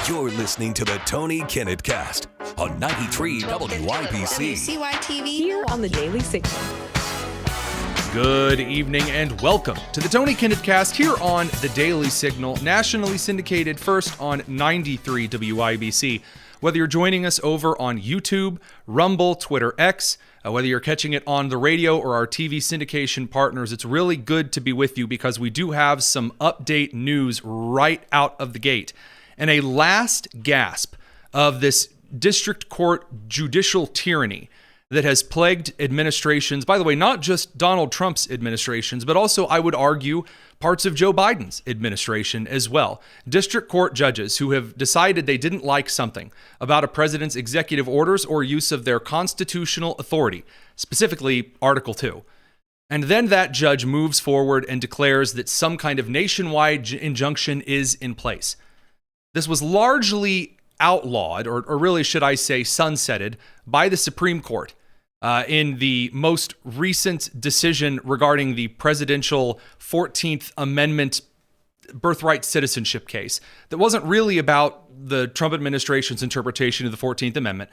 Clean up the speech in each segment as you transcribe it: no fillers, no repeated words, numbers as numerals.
You're listening to the Tony Kinnett Cast on 93 WYBC. WCYTV. Here on the Daily Signal. Good evening and welcome to the Tony Kinnett Cast here on the Daily Signal, nationally syndicated first on 93 WYBC. Whether you're joining us over on YouTube, Rumble, Twitter X, whether you're catching it on the radio or our TV syndication partners, it's really good to be with you because we do have some update news right out of the gate. And a last gasp of this district court judicial tyranny that has plagued administrations, by the way, not just Donald Trump's administrations, but also, I would argue, parts of Joe Biden's administration as well. District court judges who have decided they didn't like something about a president's executive orders or use of their constitutional authority, specifically Article 2. And then that judge moves forward and declares that some kind of nationwide injunction is in place. This was largely outlawed, or really should I say sunsetted, by the Supreme Court in the most recent decision regarding the presidential 14th Amendment birthright citizenship case that wasn't really about the Trump administration's interpretation of the 14th Amendment,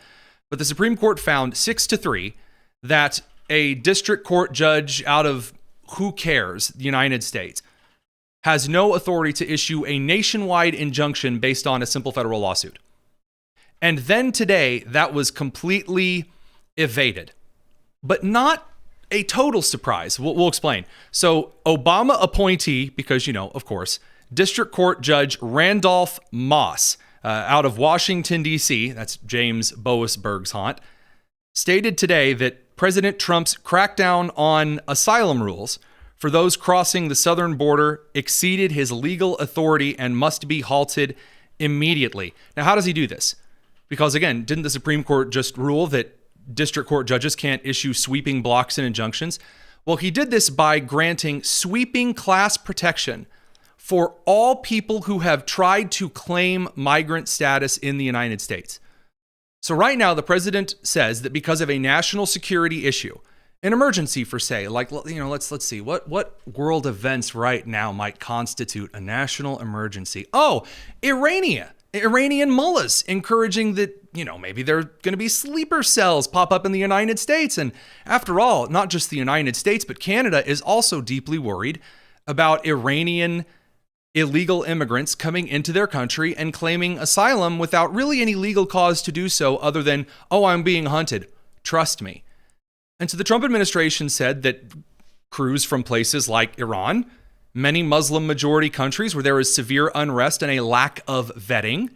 but the Supreme Court found 6-3 that a district court judge out of who cares, the United States, has no authority to issue a nationwide injunction based on a simple federal lawsuit. And then today, that was completely evaded, but not a total surprise. We'll explain. So Obama appointee, because, of course, District Court Judge Randolph Moss out of Washington, D.C., that's James Boasberg's haunt, stated today that President Trump's crackdown on asylum rules for those crossing the southern border exceeded his legal authority and must be halted immediately. Now, how does he do this? Because again, didn't the Supreme Court just rule that district court judges can't issue sweeping blocks and injunctions? Well, he did this by granting sweeping class protection for all people who have tried to claim migrant status in the United States. So right now, the president says that because of a national security issue, an emergency for say, like, let's see, what world events right now might constitute a national emergency? Oh, Iranian mullahs encouraging that, maybe there are going to be sleeper cells pop up in the United States. And after all, not just the United States, but Canada is also deeply worried about Iranian illegal immigrants coming into their country and claiming asylum without really any legal cause to do so other than, oh, I'm being hunted. Trust me. And so the Trump administration said that crews from places like Iran, many Muslim majority countries where there is severe unrest and a lack of vetting,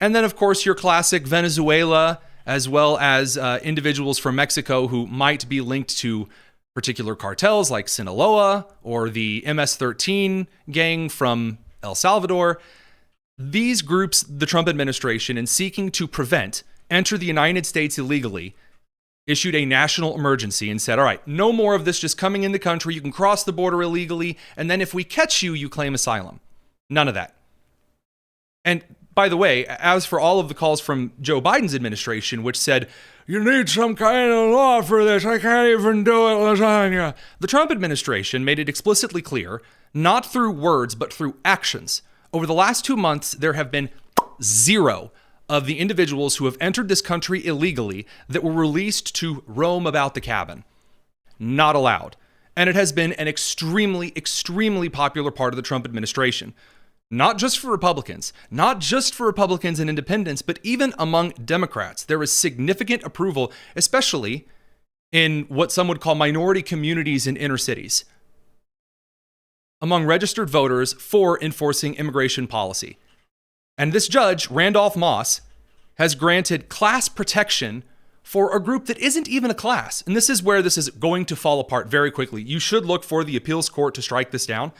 and then, of course, your classic Venezuela, as well as individuals from Mexico who might be linked to particular cartels like Sinaloa or the MS-13 gang from El Salvador. These groups, the Trump administration, in seeking to prevent, enter the United States illegally, issued a national emergency and said, all right, no more of this just coming in the country. You can cross the border illegally. And then if we catch you, you claim asylum. None of that. And by the way, as for all of the calls from Joe Biden's administration, which said, you need some kind of law for this. I can't even do it, lasagna. The Trump administration made it explicitly clear, not through words, but through actions. Over the last 2 months, there have been zero of the individuals who have entered this country illegally that were released to roam about the cabin. Not allowed. And it has been an extremely, extremely popular part of the Trump administration. Not just for Republicans, and independents, but even among Democrats. There is significant approval, especially in what some would call minority communities in inner cities, among registered voters for enforcing immigration policy. And this judge, Randolph Moss, has granted class protection for a group that isn't even a class. And this is where this is going to fall apart very quickly. You should look for the appeals court to strike this down.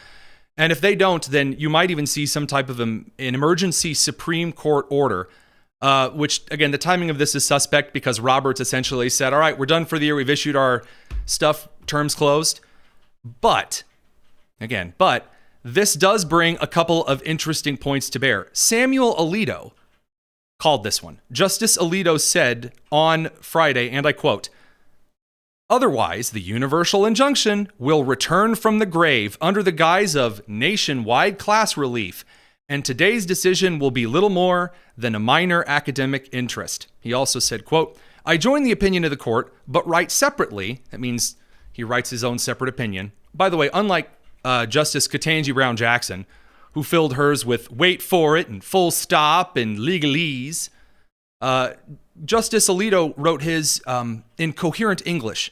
And if they don't, then you might even see some type of an emergency Supreme Court order, which, again, the timing of this is suspect because Roberts essentially said, all right, we're done for the year. We've issued our stuff, terms closed. But this does bring a couple of interesting points to bear. Samuel Alito called this one. Justice Alito said on Friday, and I quote, Otherwise, the universal injunction will return from the grave under the guise of nationwide class relief and today's decision will be little more than a minor academic interest. He also said, quote, I join the opinion of the court, but write separately. That means he writes his own separate opinion. By the way, unlike Justice Ketanji Brown Jackson, who filled hers with wait for it and full stop and legalese, Justice Alito wrote his in coherent English.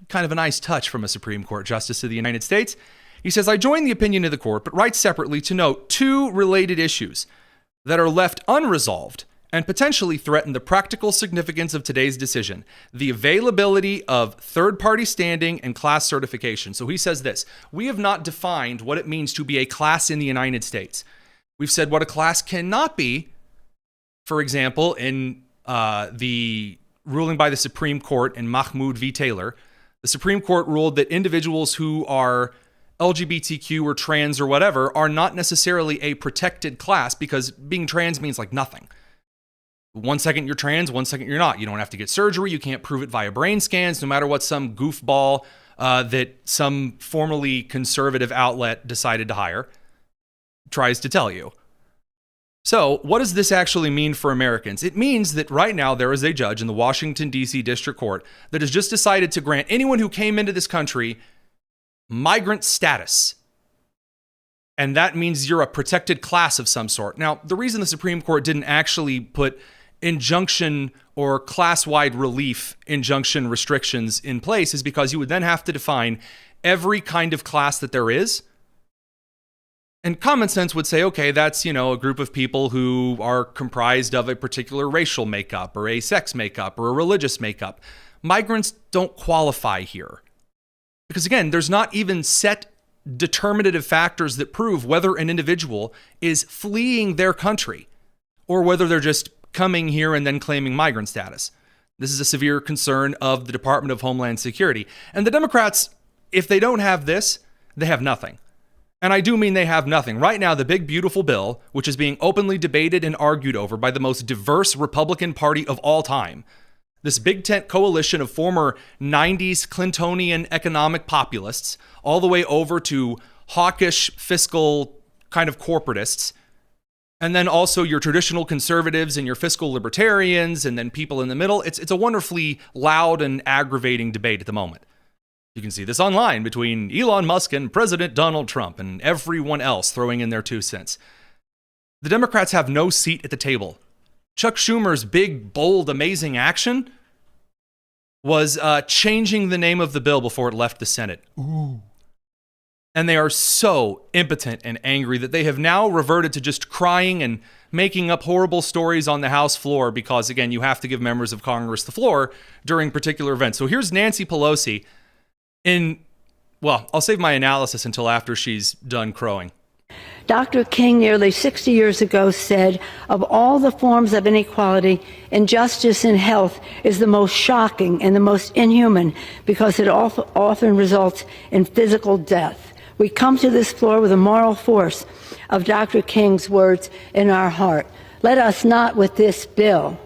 Kind of a nice touch from a Supreme Court Justice of the United States. He says, I join the opinion of the court, but write separately to note two related issues that are left unresolved and potentially threaten the practical significance of today's decision: the availability of third-party standing and class certification. So he says this: we have not defined what it means to be a class in the United States. We've said what a class cannot be. For example, in the ruling by the Supreme Court in Mahmoud v. Taylor, the Supreme Court ruled that individuals who are LGBTQ or trans or whatever are not necessarily a protected class, because being trans means like nothing. 1 second you're trans, 1 second you're not. You don't have to get surgery. You can't prove it via brain scans, no matter what some goofball that some formerly conservative outlet decided to hire tries to tell you. So what does this actually mean for Americans? It means that right now there is a judge in the Washington, D.C. District Court that has just decided to grant anyone who came into this country migrant status. And that means you're a protected class of some sort. Now, the reason the Supreme Court didn't actually put injunction or class-wide relief injunction restrictions in place is because you would then have to define every kind of class that there is. And common sense would say, okay, that's, a group of people who are comprised of a particular racial makeup or a sex makeup or a religious makeup. Migrants don't qualify here. Because again, there's not even set determinative factors that prove whether an individual is fleeing their country or whether they're just coming here and then claiming migrant status. This is a severe concern of the Department of Homeland Security. And the Democrats, if they don't have this, they have nothing. And I do mean they have nothing. Right now, the big, beautiful bill, which is being openly debated and argued over by the most diverse Republican Party of all time, this big tent coalition of former 90s Clintonian economic populists, all the way over to hawkish fiscal kind of corporatists, and then also your traditional conservatives and your fiscal libertarians, and then people in the middle. It's a wonderfully loud and aggravating debate at the moment. You can see this online between Elon Musk and President Donald Trump and everyone else throwing in their 2 cents. The Democrats have no seat at the table. Chuck Schumer's big, bold, amazing action was changing the name of the bill before it left the Senate. Ooh. And they are so impotent and angry that they have now reverted to just crying and making up horrible stories on the House floor because, again, you have to give members of Congress the floor during particular events. So here's Nancy Pelosi I'll save my analysis until after she's done crowing. Dr. King nearly 60 years ago said, of all the forms of inequality, injustice in health is the most shocking and the most inhuman because it often results in physical death. We come to this floor with the moral force of Dr. King's words in our heart. Let us not, with this bill,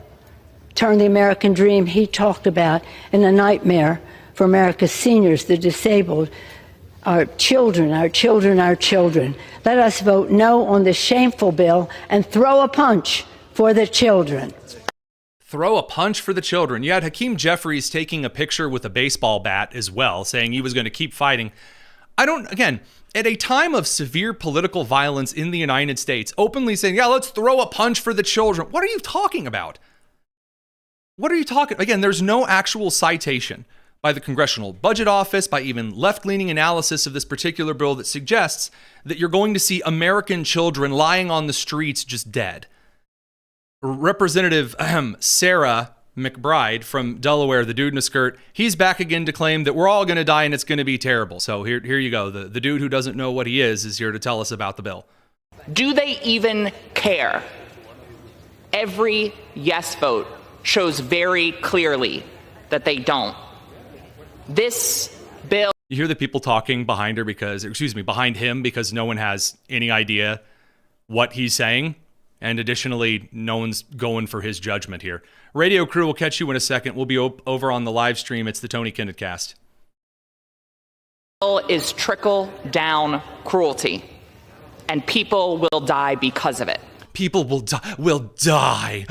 turn the American dream he talked about into a nightmare for America's seniors, the disabled, our children, our children, our children. Let us vote no on this shameful bill and throw a punch for the children. Throw a punch for the children. You had Hakeem Jeffries taking a picture with a baseball bat as well, saying he was going to keep fighting. Again, at a time of severe political violence in the United States, openly saying, yeah, let's throw a punch for the children. What are you talking about? Again, there's no actual citation by the Congressional Budget Office, by even left-leaning analysis of this particular bill that suggests that you're going to see American children lying on the streets just dead. Representative Sarah McBride from Delaware, the dude in a skirt, he's back again to claim that we're all going to die and it's going to be terrible. So here you go. The dude who doesn't know what he is here to tell us about the bill. Do they even care? Every yes vote shows very clearly that they don't. This bill. You hear the people talking behind him because no one has any idea what he's saying. And additionally, no one's going for his judgment here. Radio crew will catch you in a second. We'll be over on the live stream. It's the Tony Kinnett Cast. Is trickle-down cruelty. and people will die because of it. People will die.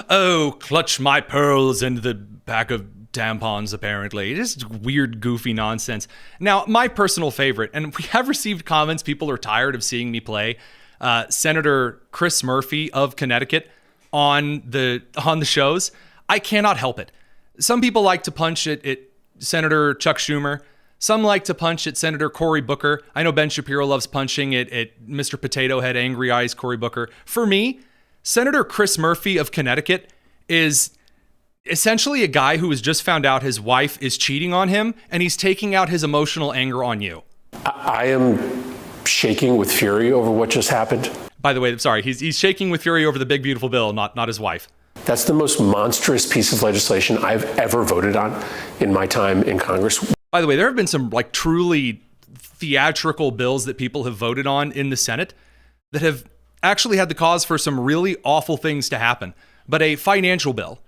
Oh, clutch my pearls and the pack of tampons, apparently. It is weird, goofy nonsense. Now, my personal favorite, and we have received comments, people are tired of seeing me play Senator Chris Murphy of Connecticut on the shows. I cannot help it. Some people like to punch at Senator Chuck Schumer. Some like to punch at Senator Cory Booker. I know Ben Shapiro loves punching at Mr. Potato Head, Angry Eyes, Cory Booker. For me, Senator Chris Murphy of Connecticut is essentially a guy who has just found out his wife is cheating on him, and he's taking out his emotional anger on you. I am shaking with fury over what just happened. By the way, I'm sorry, he's shaking with fury over the big, beautiful bill, not his wife. That's the most monstrous piece of legislation I've ever voted on in my time in Congress. By the way, there have been some like truly theatrical bills that people have voted on in the Senate that have actually had the cause for some really awful things to happen. But a financial bill,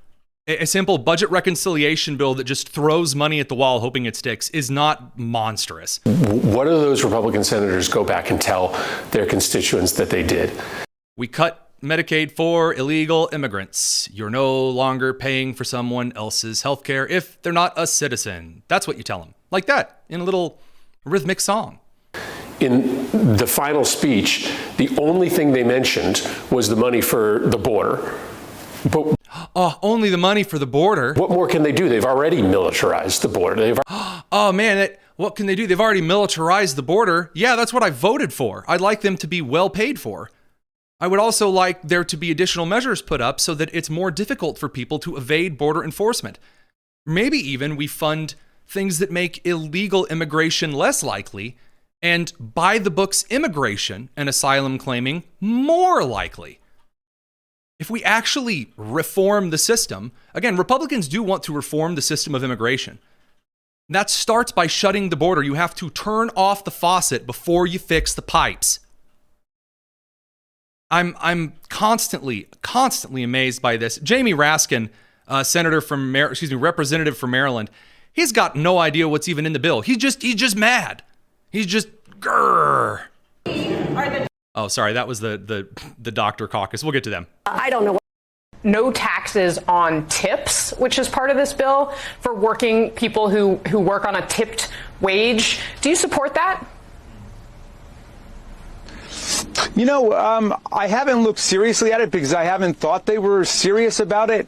a simple budget reconciliation bill that just throws money at the wall hoping it sticks, is not monstrous. What do those Republican senators go back and tell their constituents that they did? We cut Medicaid for illegal immigrants. You're no longer paying for someone else's health care if they're not a citizen. That's what you tell them. Like that, in a little rhythmic song. In the final speech, the only thing they mentioned was the money for the border. But only the money for the border. What more can they do? They've already militarized the border. Oh man, what can they do? They've already militarized the border. Yeah, that's what I voted for. I'd like them to be well paid for. I would also like there to be additional measures put up so that it's more difficult for people to evade border enforcement. Maybe even we fund things that make illegal immigration less likely and by the books immigration and asylum claiming more likely. If we actually reform the system, again, Republicans do want to reform the system of immigration. That starts by shutting the border. You have to turn off the faucet before you fix the pipes. I'm constantly amazed by this. Jamie Raskin, representative from Maryland, he's got no idea what's even in the bill. He's just mad. He's just grrr. Oh, sorry, that was the doctor caucus. We'll get to them. I don't know. No taxes on tips, which is part of this bill for working people who work on a tipped wage. Do you support that? You know, I haven't looked seriously at it because I haven't thought they were serious about it.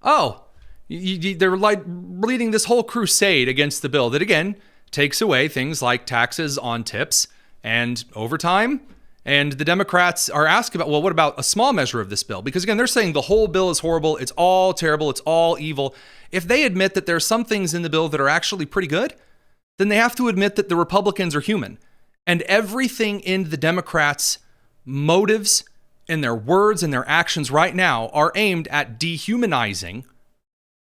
Oh, they're like leading this whole crusade against the bill that, again, takes away things like taxes on tips and overtime. And the Democrats are asking about, well, what about a small measure of this bill? Because, again, they're saying the whole bill is horrible. It's all terrible. It's all evil. If they admit that there's some things in the bill that are actually pretty good, then they have to admit that the Republicans are human. And everything in the Democrats' motives and their words and their actions right now are aimed at dehumanizing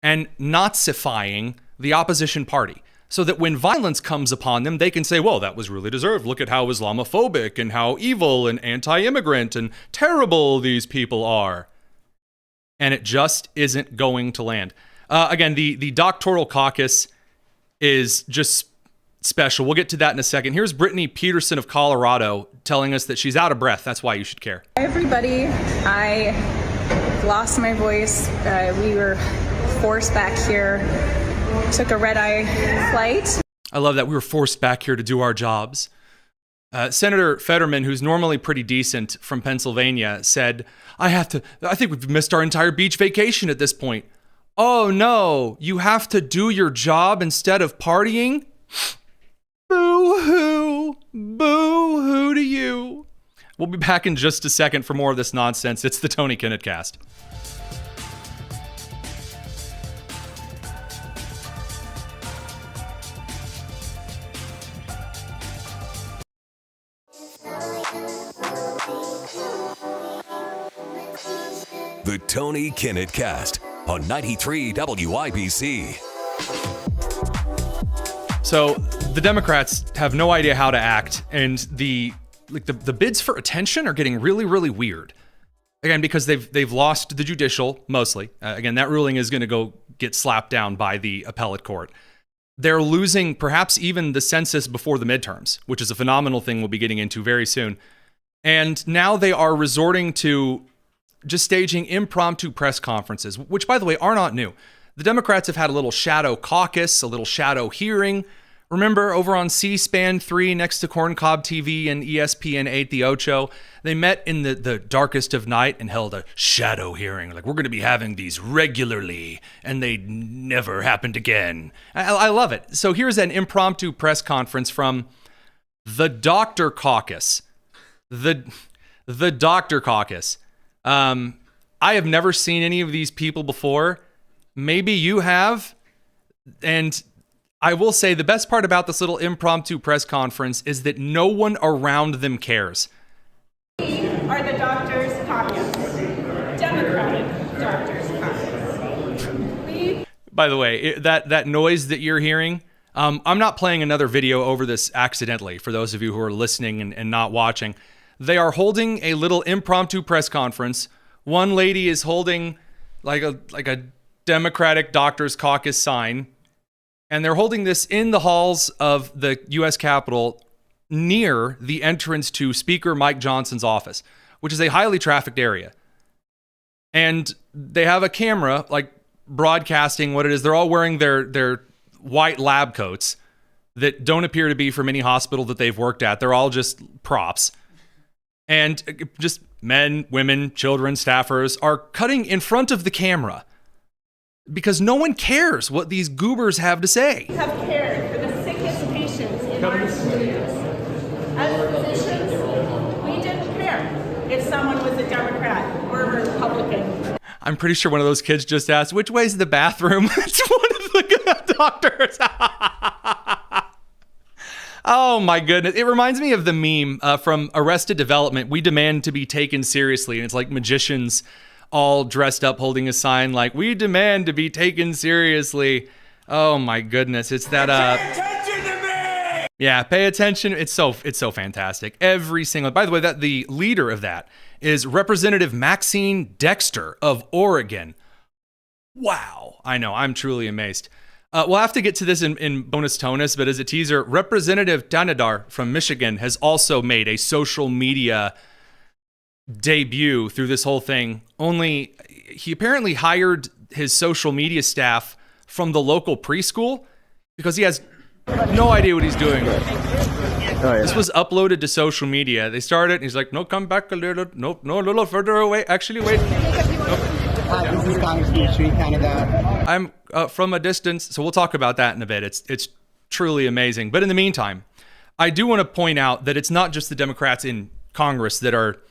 and Nazifying the opposition party, so that when violence comes upon them, they can say, well, that was really deserved. Look at how Islamophobic and how evil and anti-immigrant and terrible these people are. And it just isn't going to land. Again, the doctoral caucus is just special. We'll get to that in a second. Here's Brittany Peterson of Colorado telling us that she's out of breath. That's why you should care. Hi, everybody. I lost my voice. We were forced back here. Took a red-eye flight. I love that we were forced back here to do our jobs. Senator Fetterman, who's normally pretty decent from Pennsylvania, said, I think we've missed our entire beach vacation at this point. Oh no, you have to do your job instead of partying? Boo-hoo. Boo-hoo to you. We'll be back in just a second for more of this nonsense. It's the Tony Kinnett Cast. The Tony Kinnett Cast on 93 WIBC. So the Democrats have no idea how to act, and the bids for attention are getting really, really weird. Again, because they've lost the judicial mostly. Again, that ruling is going to go get slapped down by the appellate court. They're losing perhaps even the census before the midterms, which is a phenomenal thing we'll be getting into very soon. And now they are resorting to just staging impromptu press conferences, which, by the way, are not new. The Democrats have had a little shadow caucus, a little shadow hearing. Remember, over on C-SPAN 3 next to Corncob TV and ESPN 8, the Ocho, they met in the darkest of night and held a shadow hearing. Like, we're going to be having these regularly, and they never happened again. I love it. So here's an impromptu press conference from the Doctor Caucus. The Doctor Caucus. I have never seen any of these people before. Maybe you have. And I will say the best part about this little impromptu press conference is that no one around them cares. We are the Doctors Caucus, Democratic Doctors Caucus. By the way, that noise that you're hearing, I'm not playing another video over this accidentally for those of you who are listening and not watching. They are holding a little impromptu press conference. One lady is holding like a Democratic Doctors Caucus sign, and they're holding this in the halls of the U.S. Capitol near the entrance to Speaker Mike Johnson's office, which is a highly trafficked area. And they have a camera like broadcasting what it is. They're all wearing their white lab coats that don't appear to be from any hospital that they've worked at. They're all just props. And just men, women, children, staffers are cutting in front of the camera because no one cares what these goobers have to say. We have cared for the sickest patients in our communities. As physicians, we didn't care if someone was a Democrat or a Republican. I'm pretty sure one of those kids just asked, which way's the bathroom? It's one of the doctors. Oh my goodness. It reminds me of the meme from Arrested Development. We demand to be taken seriously. And it's like magicians all dressed up holding a sign like, we demand to be taken seriously. Oh my goodness. It's that pay attention to me! Yeah, pay attention. It's so fantastic. Every single, by the way, that the leader of that is Representative Maxine Dexter of Oregon. Wow. I know, I'm truly amazed. We'll have to get to this in bonus tonus, but as a teaser, Representative Danadar from Michigan has also made a social media debut through this whole thing. Only he apparently hired his social media staff from the local preschool because he has no idea what he's doing. This was uploaded to social media. They started, and he's like, no, come back a little, no, a little further away. Actually, wait. Nope. This is Congressman Street, Canada. I'm from a distance, so we'll talk about that in a bit. It's truly amazing. But in the meantime, I do want to point out that it's not just the Democrats in Congress that are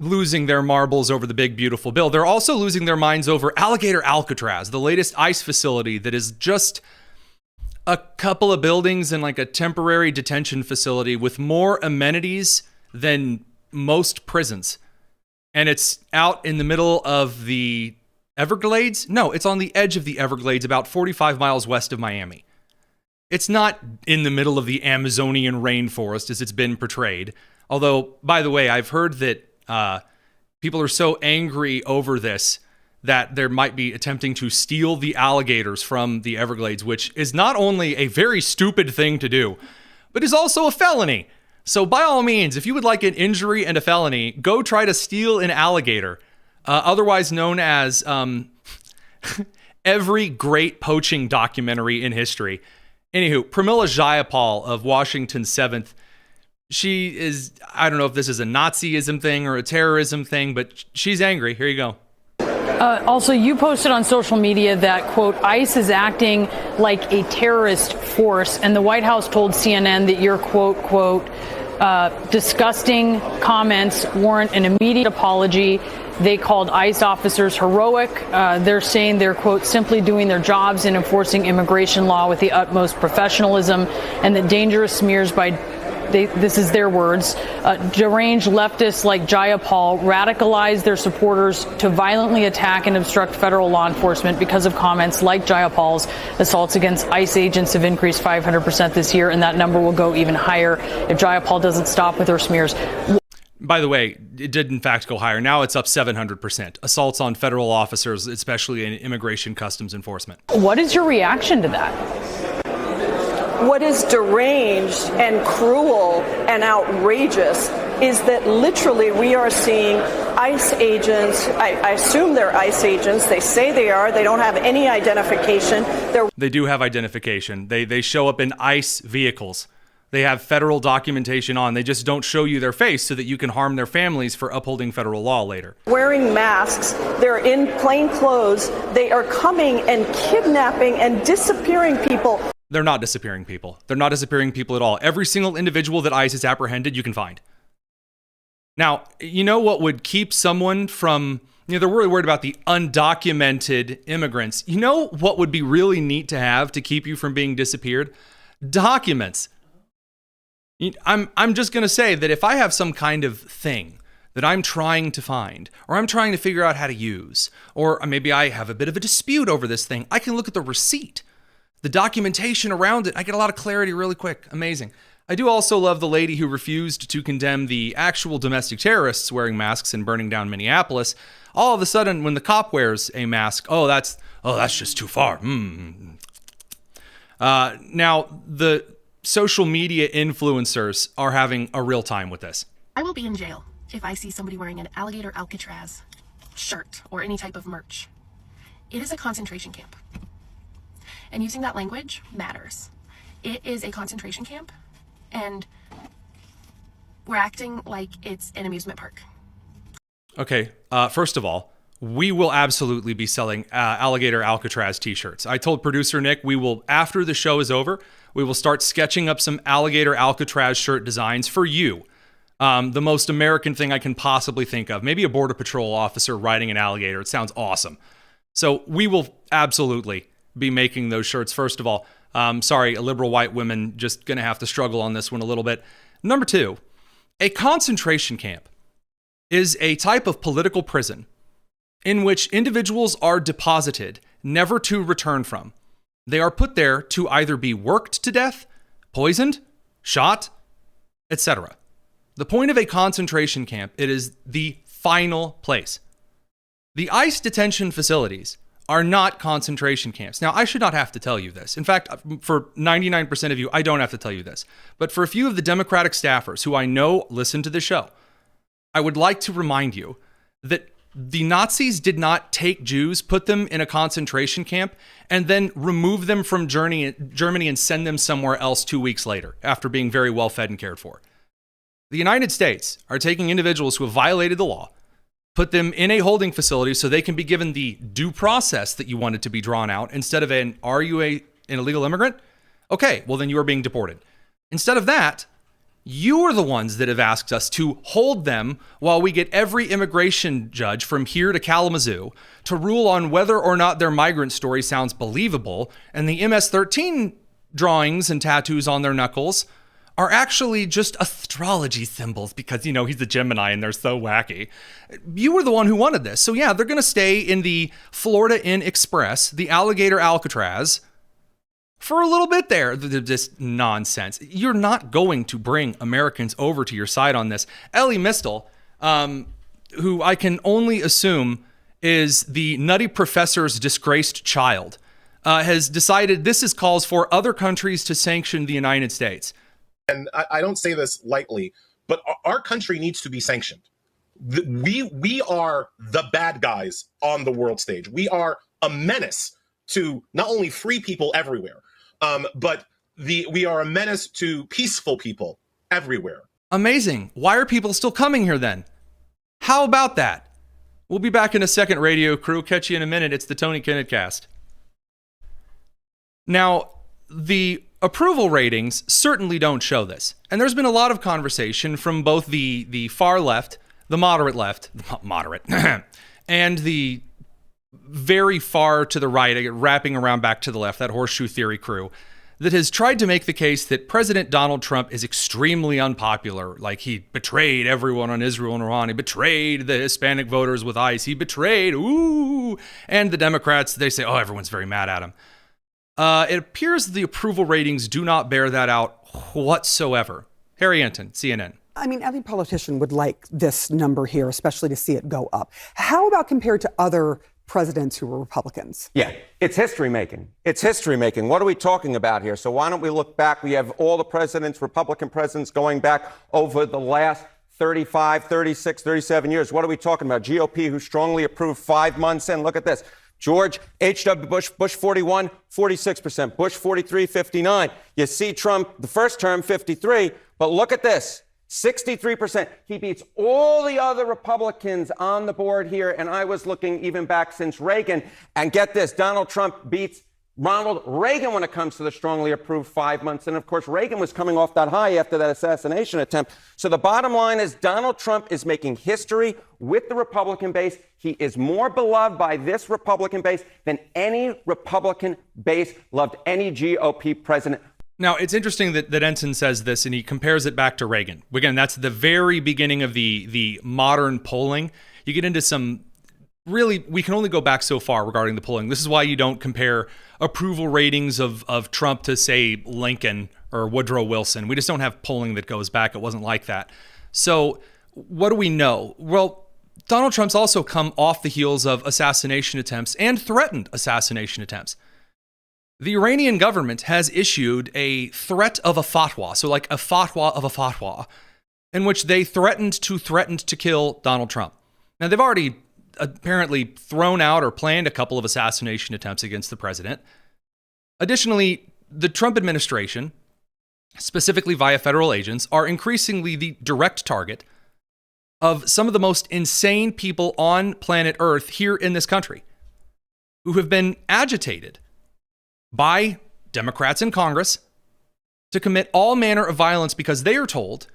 losing their marbles over the big, beautiful bill. They're also losing their minds over Alligator Alcatraz, the latest ICE facility that is just a couple of buildings and like a temporary detention facility with more amenities than most prisons. And it's out in the middle of the Everglades? No, it's on the edge of the Everglades, about 45 miles west of Miami. It's not in the middle of the Amazonian rainforest as it's been portrayed. Although, by the way, I've heard that people are so angry over this that there might be attempting to steal the alligators from the Everglades, which is not only a very stupid thing to do, but is also a felony. So by all means, if you would like an injury and a felony, go try to steal an alligator, otherwise known as every great poaching documentary in history. Anywho, Pramila Jayapal of Washington 7th, she is, I don't know if this is a Nazism thing or a terrorism thing, but she's angry. Here you go. Also, you posted on social media that, quote, ICE is acting like a terrorist force, and the White House told CNN that your, quote, disgusting comments warrant an immediate apology. They called ICE officers heroic. They're saying they're, quote, simply doing their jobs and enforcing immigration law with the utmost professionalism, and that dangerous smears by this is their words, deranged leftists like Jayapal radicalize their supporters to violently attack and obstruct federal law enforcement because of comments like Jayapal's. Assaults against ICE agents have increased 500% this year, and that number will go even higher if Jayapal doesn't stop with her smears. By the way, it did in fact go higher. Now it's up 700%. Assaults on federal officers, especially in immigration customs enforcement. What is your reaction to that? What is deranged and cruel and outrageous is that literally we are seeing ICE agents. I assume they're ICE agents. They say they are. They don't have any identification. They do have identification. They show up in ICE vehicles. They have federal documentation on. They just don't show you their face so that you can harm their families for upholding federal law later. Wearing masks. They're in plain clothes. They are coming and kidnapping and disappearing people. They're not disappearing people. They're not disappearing people at all. Every single individual that ICE has apprehended, you can find. Now, you know what would keep someone from, they're really worried about the undocumented immigrants. You know what would be really neat to have to keep you from being disappeared? Documents. I'm just going to say that if I have some kind of thing that I'm trying to find, or I'm trying to figure out how to use, or maybe I have a bit of a dispute over this thing, I can look at the receipt, the documentation around it. I get a lot of clarity really quick. Amazing. I do also love the lady who refused to condemn the actual domestic terrorists wearing masks and burning down Minneapolis. All of a sudden, when the cop wears a mask, that's just too far. Now, the social media influencers are having a real time with this. I will be in jail if I see somebody wearing an alligator Alcatraz shirt or any type of merch. It is a concentration camp. And using that language matters. It is a concentration camp, and we're acting like it's an amusement park. Okay, first of all, we will absolutely be selling alligator Alcatraz t-shirts. I told producer Nick we will, after the show is over, we will start sketching up some alligator Alcatraz shirt designs for you. The most American thing I can possibly think of. Maybe a Border Patrol officer riding an alligator. It sounds awesome. So we will absolutely be making those shirts. First of all, sorry, liberal white women just going to have to struggle on this one a little bit. Number two, a concentration camp is a type of political prison in which individuals are deposited, never to return from. They are put there to either be worked to death, poisoned, shot, etc. The point of a concentration camp, it is the final place. The ICE detention facilities are not concentration camps. Now, I should not have to tell you this. In fact, for 99% of you, I don't have to tell you this. But for a few of the Democratic staffers who I know listen to the show, I would like to remind you that the Nazis did not take Jews, put them in a concentration camp, and then remove them from Germany and send them somewhere else 2 weeks later after being very well fed and cared for. The United States are taking individuals who have violated the law, put them in a holding facility so they can be given the due process that you wanted to be drawn out instead of are you an illegal immigrant? Okay, well then you are being deported. Instead of that, you are the ones that have asked us to hold them while we get every immigration judge from here to Kalamazoo to rule on whether or not their migrant story sounds believable, and the MS-13 drawings and tattoos on their knuckles are actually just astrology symbols because, he's a Gemini and they're so wacky. You were the one who wanted this. So yeah, they're going to stay in the Florida Inn Express, the alligator Alcatraz, for a little bit there. This nonsense. You're not going to bring Americans over to your side on this. Ellie Mistel, who I can only assume is the nutty professor's disgraced child, has decided this calls for other countries to sanction the United States. And I don't say this lightly, but our country needs to be sanctioned. We are the bad guys on the world stage. We are a menace to not only free people everywhere, but we are a menace to peaceful people everywhere. Amazing. Why are people still coming here then? How about that? We'll be back in a second, radio crew. Catch you in a minute. It's the Tony Kinnett Cast. Now, the approval ratings certainly don't show this. And there's been a lot of conversation from both the far left, the moderate, and the very far to the right, wrapping around back to the left, that horseshoe theory crew, that has tried to make the case that President Donald Trump is extremely unpopular. Like, he betrayed everyone on Israel and Iran. He betrayed the Hispanic voters with ICE. He betrayed, and the Democrats, they say, everyone's very mad at him. It appears the approval ratings do not bear that out whatsoever. Harry Anton, CNN. I mean, every politician would like this number here, especially to see it go up. How about compared to other presidents who were Republicans? Yeah, it's history making. It's history making. What are we talking about here? So why don't we look back? We have all the presidents, Republican presidents, going back over the last 35, 36, 37 years. What are we talking about? GOP who strongly approved 5 months in. Look at this. George H.W. Bush, Bush 41, 46%. Bush 43, 59. You see Trump, the first term, 53. But look at this. 63%. He beats all the other Republicans on the board here. And I was looking even back since Reagan. And get this, Donald Trump beats Ronald Reagan when it comes to the strongly approved 5 months. And of course, Reagan was coming off that high after that assassination attempt. So the bottom line is Donald Trump is making history with the Republican base. He is more beloved by this Republican base than any Republican base loved any GOP president. Now, it's interesting that Ensign says this, and he compares it back to Reagan. Again, that's the very beginning of the modern polling. You get into some really, we can only go back so far regarding the polling. This is why you don't compare approval ratings of Trump to, say, Lincoln or Woodrow Wilson. We just don't have polling that goes back. It wasn't like that. So what do we know? Well, Donald Trump's also come off the heels of assassination attempts and threatened assassination attempts. The Iranian government has issued a threat of a fatwa, so like a fatwa of a fatwa, in which they threatened to kill Donald Trump. Now, they've already apparently thrown out or planned a couple of assassination attempts against the president. Additionally, the Trump administration, specifically via federal agents, are increasingly the direct target of some of the most insane people on planet Earth here in this country, who have been agitated by Democrats in Congress to commit all manner of violence because they are told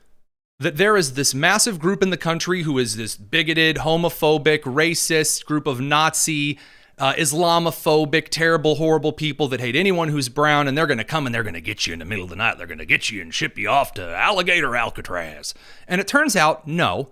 that there is this massive group in the country who is this bigoted, homophobic, racist group of Nazi, Islamophobic, terrible, horrible people that hate anyone who's brown, and they're going to come and they're going to get you in the middle of the night. They're going to get you and ship you off to Alligator Alcatraz. And it turns out, no.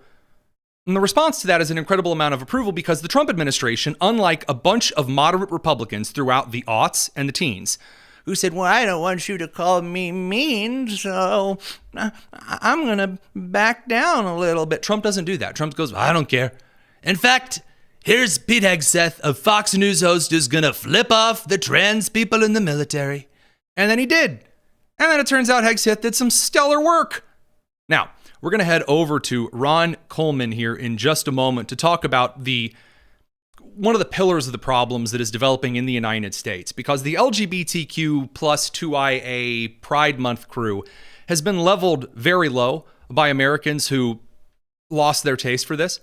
And the response to that is an incredible amount of approval because the Trump administration, unlike a bunch of moderate Republicans throughout the aughts and the teens, who said, well, I don't want you to call me mean, so I'm going to back down a little bit. Trump doesn't do that. Trump goes, I don't care. In fact, here's Pete Hegseth, a Fox News host, who's going to flip off the trans people in the military. And then he did. And then it turns out Hegseth did some stellar work. Now, we're going to head over to Ron Coleman here in just a moment to talk about one of the pillars of the problems that is developing in the United States, because the LGBTQ plus 2IA Pride Month crew has been leveled very low by Americans who lost their taste for this.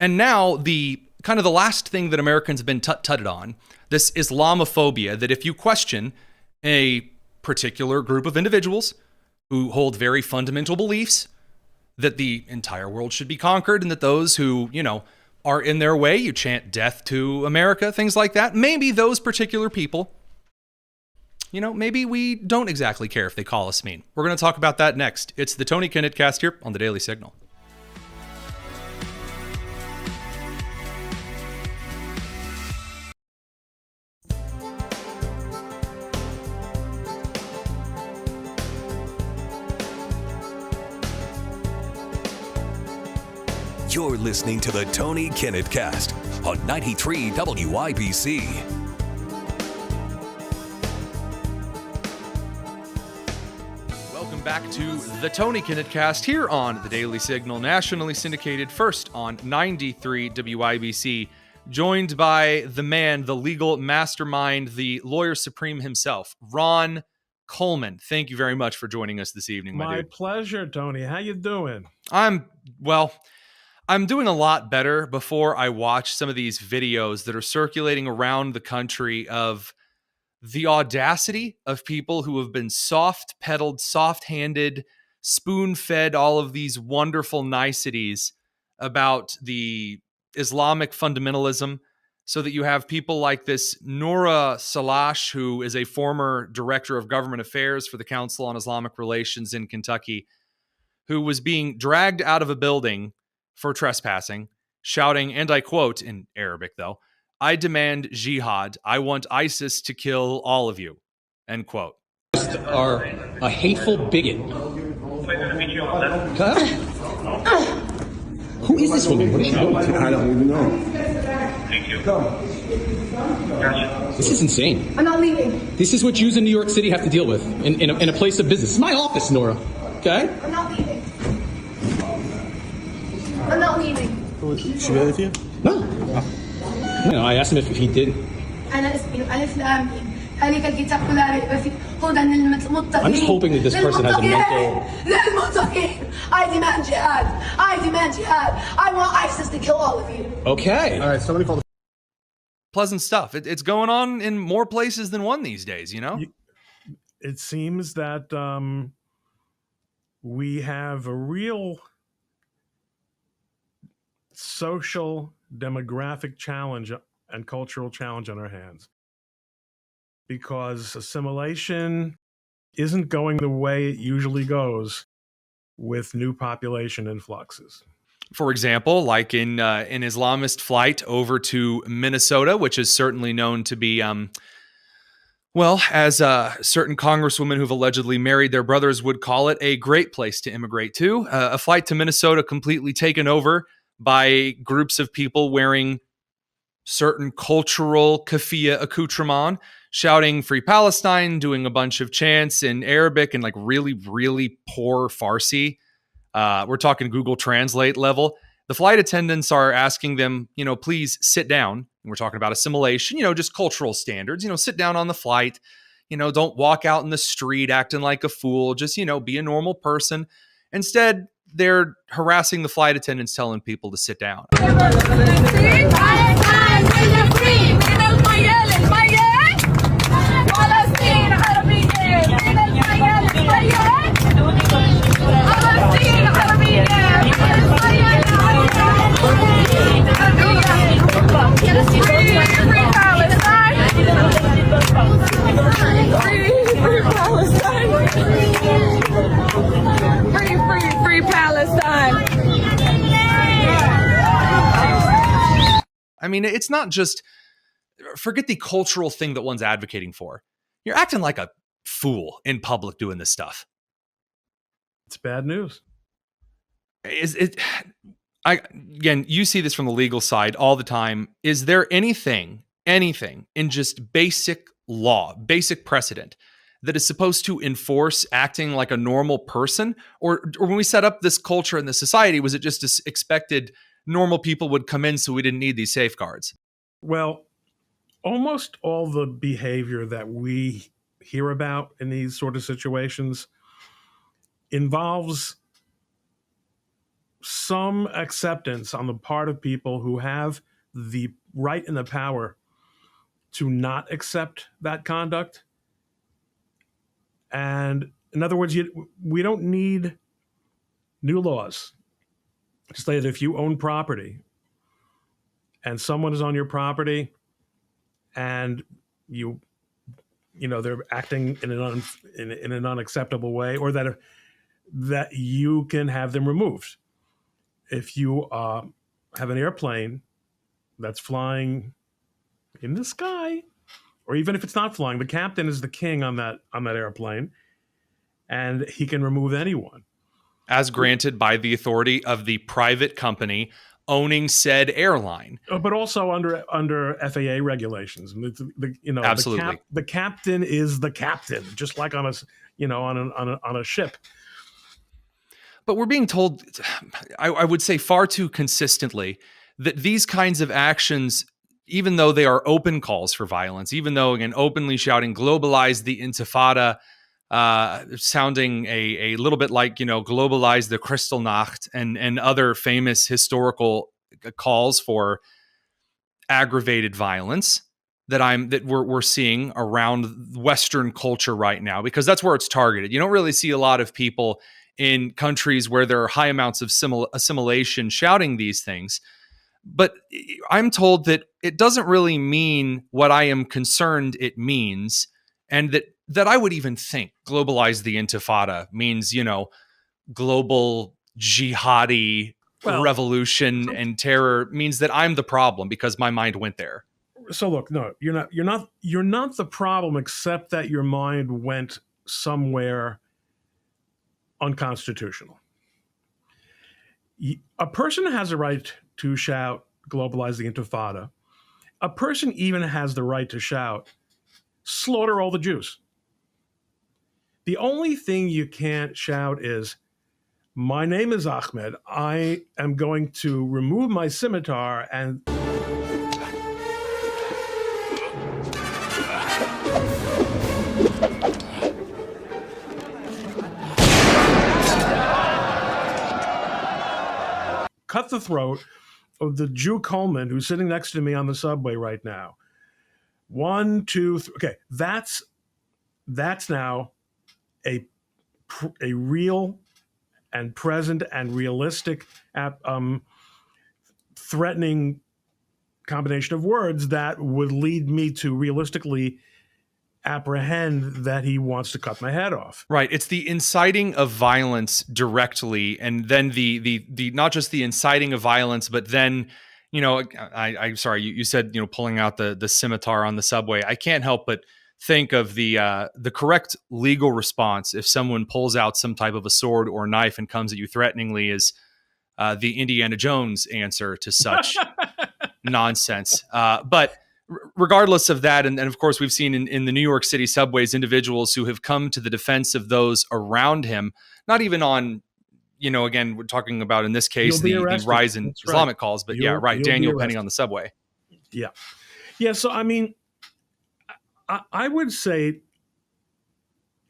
And now the last thing that Americans have been tutted on, this Islamophobia, that if you question a particular group of individuals who hold very fundamental beliefs, that the entire world should be conquered, and that those who, are in their way, you chant death to America, things like that. Maybe those particular people, maybe we don't exactly care if they call us mean. We're going to talk about that next. It's the Tony Kinnett Cast here on the Daily Signal. You're listening to the Tony Kinnett Cast on 93 WIBC. Welcome back to the Tony Kinnett Cast here on the Daily Signal, nationally syndicated first on 93 WIBC, joined by the man, the legal mastermind, the lawyer supreme himself, Ron Coleman. Thank you very much for joining us this evening, my dude. My pleasure, Tony. How you doing? I'm doing a lot better before I watch some of these videos that are circulating around the country of the audacity of people who have been soft-pedaled, soft-handed, spoon-fed all of these wonderful niceties about the Islamic fundamentalism, so that you have people like this Noura Salash, who is a former director of government affairs for the Council on Islamic Relations in Kentucky, who was being dragged out of a building for trespassing, shouting, and I quote in Arabic though, I demand jihad. I want ISIS to kill all of you. End quote. Are a hateful bigot. Who is this woman? What is she doing? I don't even know. Thank you. This is insane. I'm not leaving. This is what Jews in New York City have to deal with in a place of business. It's my office, Nora. Okay? I'm not leaving. I'm not leaving. Should we with you? No. You know, I asked him if he did. أنا اسمي ألف لام ميم. هذيك الكتاب كلها يبقى في هدى للمتقين. I'm just hoping that this person has a mental. للمتقين. I demand jihad. I demand jihad. I want ISIS to kill all of you. Okay. All right, somebody call the Pleasant stuff. It's going on in more places than one these days, you know? It seems that we have a real social, demographic challenge and cultural challenge on our hands, because assimilation isn't going the way it usually goes with new population influxes. For example, like in an Islamist flight over to Minnesota, which is certainly known to be, well, as certain congresswomen who've allegedly married their brothers would call it, a great place to immigrate to. A flight to Minnesota completely taken over by groups of people wearing certain cultural keffiyeh accoutrement, shouting Free Palestine, doing a bunch of chants in Arabic and like really, really poor Farsi. We're talking Google Translate level. The flight attendants are asking them, please sit down. And we're talking about assimilation, just cultural standards, sit down on the flight, don't walk out in the street acting like a fool, just, be a normal person. Instead, they're harassing the flight attendants, telling people to sit down. Free Palestine. I mean, it's not just, forget the cultural thing that one's advocating for. You're acting like a fool in public doing this stuff. It's bad news. Again, you see this from the legal side all the time. Is there anything in just basic law, basic precedent that is supposed to enforce acting like a normal person? Or when we set up this culture in the society, was it just expected normal people would come in so we didn't need these safeguards? Well, almost all the behavior that we hear about in these sort of situations involves some acceptance on the part of people who have the right and the power to not accept that conduct. And in other words, we don't need new laws to say that if you own property and someone is on your property and they're acting in an unacceptable way, or that you can have them removed. If you have an airplane that's flying in the sky, or even if it's not flying, the captain is the king on that airplane, and he can remove anyone. As granted by the authority of the private company owning said airline. But also under FAA regulations. Absolutely. The captain is the captain, just like on a ship. But we're being told, I would say far too consistently, that these kinds of actions, even though they are open calls for violence, even though, again, openly shouting, globalize the Intifada, sounding a little bit like, globalize the Kristallnacht and other famous historical calls for aggravated violence that we're seeing around Western culture right now, because that's where it's targeted. You don't really see a lot of people in countries where there are high amounts of assimilation shouting these things. But I'm told that it doesn't really mean what I am concerned it means, and that I would even think globalize the Intifada means, global jihadi revolution and terror means that I'm the problem because my mind went there. So look, no, you're not the problem, except that your mind went somewhere unconstitutional. A person has a right to shout, globalize the Intifada. A person even has the right to shout, slaughter all the Jews. The only thing you can't shout is, My name is Ahmed. I am going to remove my scimitar and... cut the throat of the Jew Coleman who's sitting next to me on the subway right now. 1, 2, 3. Okay, that's now a real and present and realistic threatening combination of words that would lead me to realistically apprehend that he wants to cut my head off. Right. It's the inciting of violence directly, and then the not just the inciting of violence, but then, you know, I'm sorry, you said, you know, pulling out the scimitar on the subway. I can't help but think of the correct legal response if someone pulls out some type of a sword or knife and comes at you threateningly is the Indiana Jones answer to such nonsense. But regardless of that, and of course we've seen in the New York City subways individuals who have come to the defense of those around him, not even on, you know, again, we're talking about in this case the rise in Islamic calls, but Daniel Penny on the subway. Yeah. So, I mean, I would say,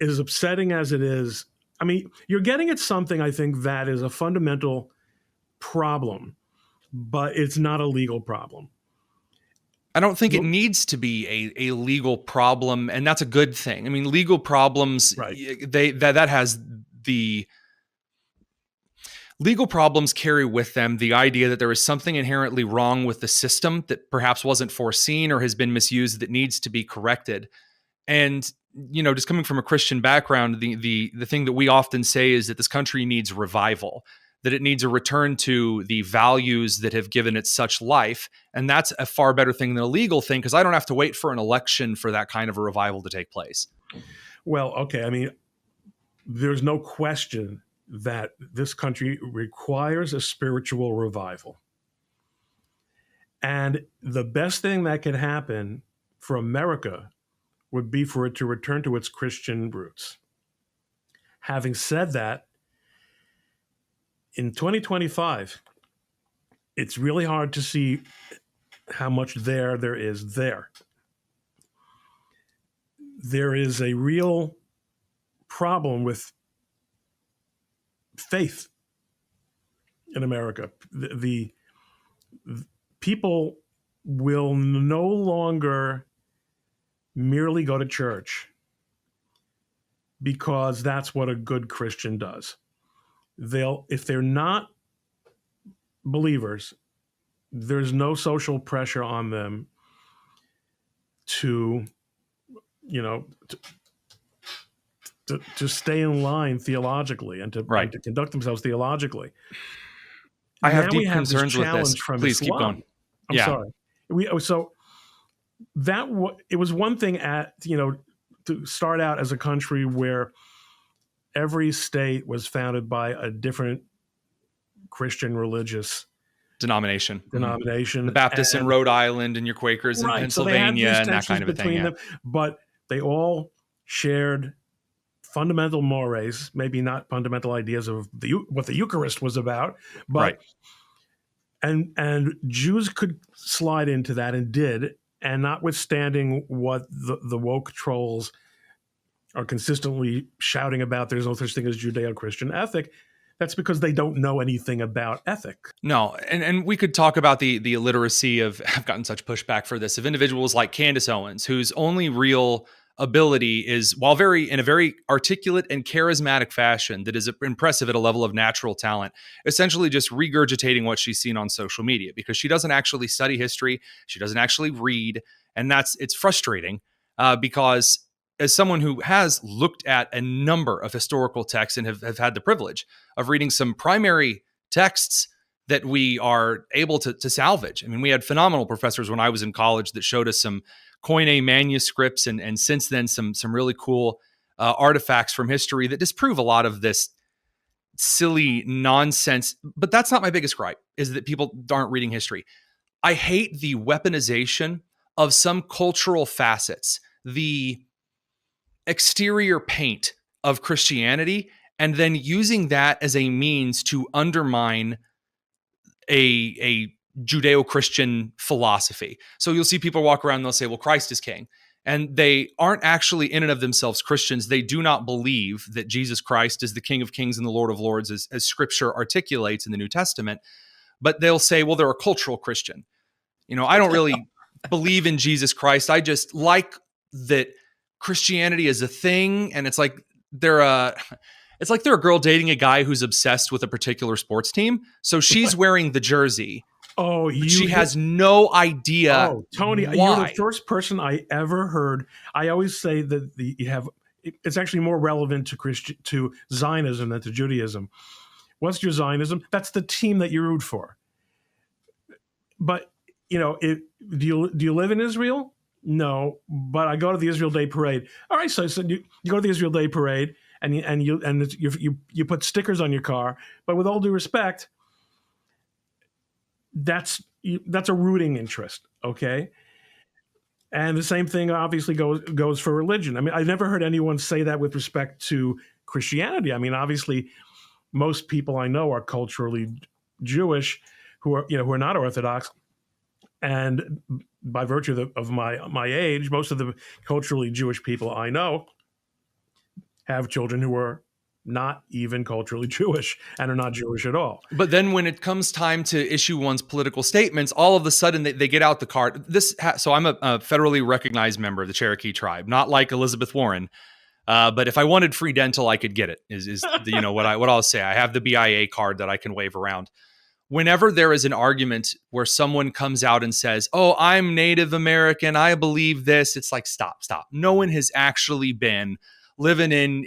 as upsetting as it is, I mean, you're getting at something I think that is a fundamental problem, but it's not a legal problem. I don't think it needs to be a legal problem, and that's a good thing. I mean, legal problems, that has the legal problems carry with them the idea that there is something inherently wrong with the system that perhaps wasn't foreseen or has been misused that needs to be corrected. And, you know, just coming from a Christian background, the thing that we often say is that this country needs revival, that it needs a return to the values that have given it such life. And that's a far better thing than a legal thing, because I don't have to wait for an election for that kind of a revival to take place. Well, okay. I mean, there's no question that this country requires a spiritual revival. And the best thing that could happen for America would be for it to return to its Christian roots. Having said that, in 2025, it's really hard to see how much there is there. There is a real problem with faith in America. The people will no longer merely go to church because that's what a good Christian does. If they're not believers, there's no social pressure on them to, you know, to stay in line theologically and to conduct themselves theologically. I have deep concerns with this. Please keep going. I'm sorry. It was one thing to start out as a country where every state was founded by a different Christian religious denomination. The Baptists in Rhode Island and your Quakers in Pennsylvania and that kind of a thing. Them, but they all shared fundamental mores, maybe not fundamental ideas of what the Eucharist was about, but and Jews could slide into that and did, and notwithstanding what the woke trolls are consistently shouting about, there's no such thing as Judeo-Christian ethic. That's because they don't know anything about ethic. No, and we could talk about the illiteracy of, I've gotten such pushback for this, of individuals like Candace Owens, whose only real ability is, while in a very articulate and charismatic fashion that is impressive at a level of natural talent, essentially just regurgitating what she's seen on social media, because she doesn't actually study history, she doesn't actually read, and it's frustrating because as someone who has looked at a number of historical texts and have had the privilege of reading some primary texts that we are able to salvage. I mean, we had phenomenal professors when I was in college that showed us some Koine manuscripts and since then some really cool artifacts from history that disprove a lot of this silly nonsense. But that's not my biggest gripe, is that people aren't reading history. I hate the weaponization of some cultural facets, the exterior paint of Christianity, and then using that as a means to undermine a Judeo-Christian philosophy. So you'll see people walk around and they'll say, well, Christ is king. And they aren't actually in and of themselves Christians. They do not believe that Jesus Christ is the King of Kings and the Lord of Lords, as Scripture articulates in the New Testament. But they'll say, well, they're a cultural Christian. I don't really believe in Jesus Christ. I just like that Christianity is a thing. And it's like they're a girl dating a guy who's obsessed with a particular sports team. So she's wearing the jersey. Oh, she has no idea. Oh, Tony, why. you're the first person I ever heard. I always say that it's actually more relevant to Zionism than to Judaism. What's your Zionism? That's the team that you root for. But do you live in Israel? No, but I go to the Israel Day Parade. All right, so you go to the Israel Day Parade and you put stickers on your car. But with all due respect, that's a rooting interest, okay? And the same thing obviously goes for religion. I mean, I've never heard anyone say that with respect to Christianity. I mean, obviously, most people I know are culturally Jewish, who are not Orthodox, and by virtue of my age, most of the culturally Jewish people I know have children who are not even culturally Jewish and are not Jewish at all. But then when it comes time to issue one's political statements, all of a sudden they get out the card. So I'm a federally recognized member of the Cherokee tribe, not like Elizabeth Warren. But if I wanted free dental, I could get it. Is what I'll say. I have the BIA card that I can wave around. Whenever there is an argument where someone comes out and says, "Oh, I'm Native American, I believe this," it's like, stop. No one has actually been living in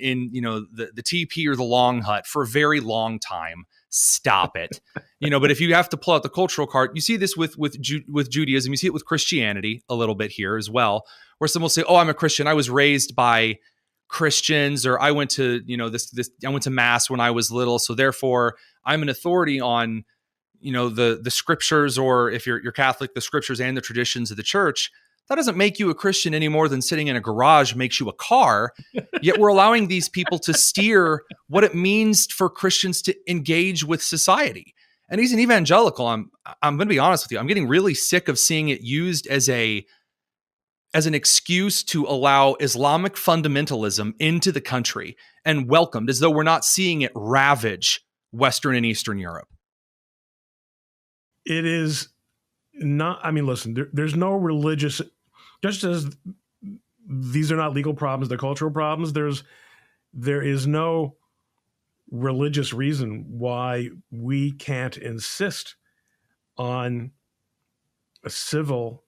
the teepee or the long hut for a very long time. Stop it. But if you have to pull out the cultural card, you see this with Judaism, you see it with Christianity a little bit here as well, where someone will say, "Oh, I'm a Christian. I was raised by Christians," or "I went to, I went to mass when I was little, so therefore I'm an authority on, the scriptures," or if you're Catholic, the scriptures and the traditions of the church. That doesn't make you a Christian any more than sitting in a garage makes you a car. Yet we're allowing these people to steer what it means for Christians to engage with society. And he's an evangelical. I'm going to be honest with you. I'm getting really sick of seeing it used as an excuse to allow Islamic fundamentalism into the country and welcomed, as though we're not seeing it ravage Western and Eastern Europe. It is not. I mean, listen. There's no religious. Just as these are not legal problems, they're cultural problems. There is no religious reason why we can't insist on a civil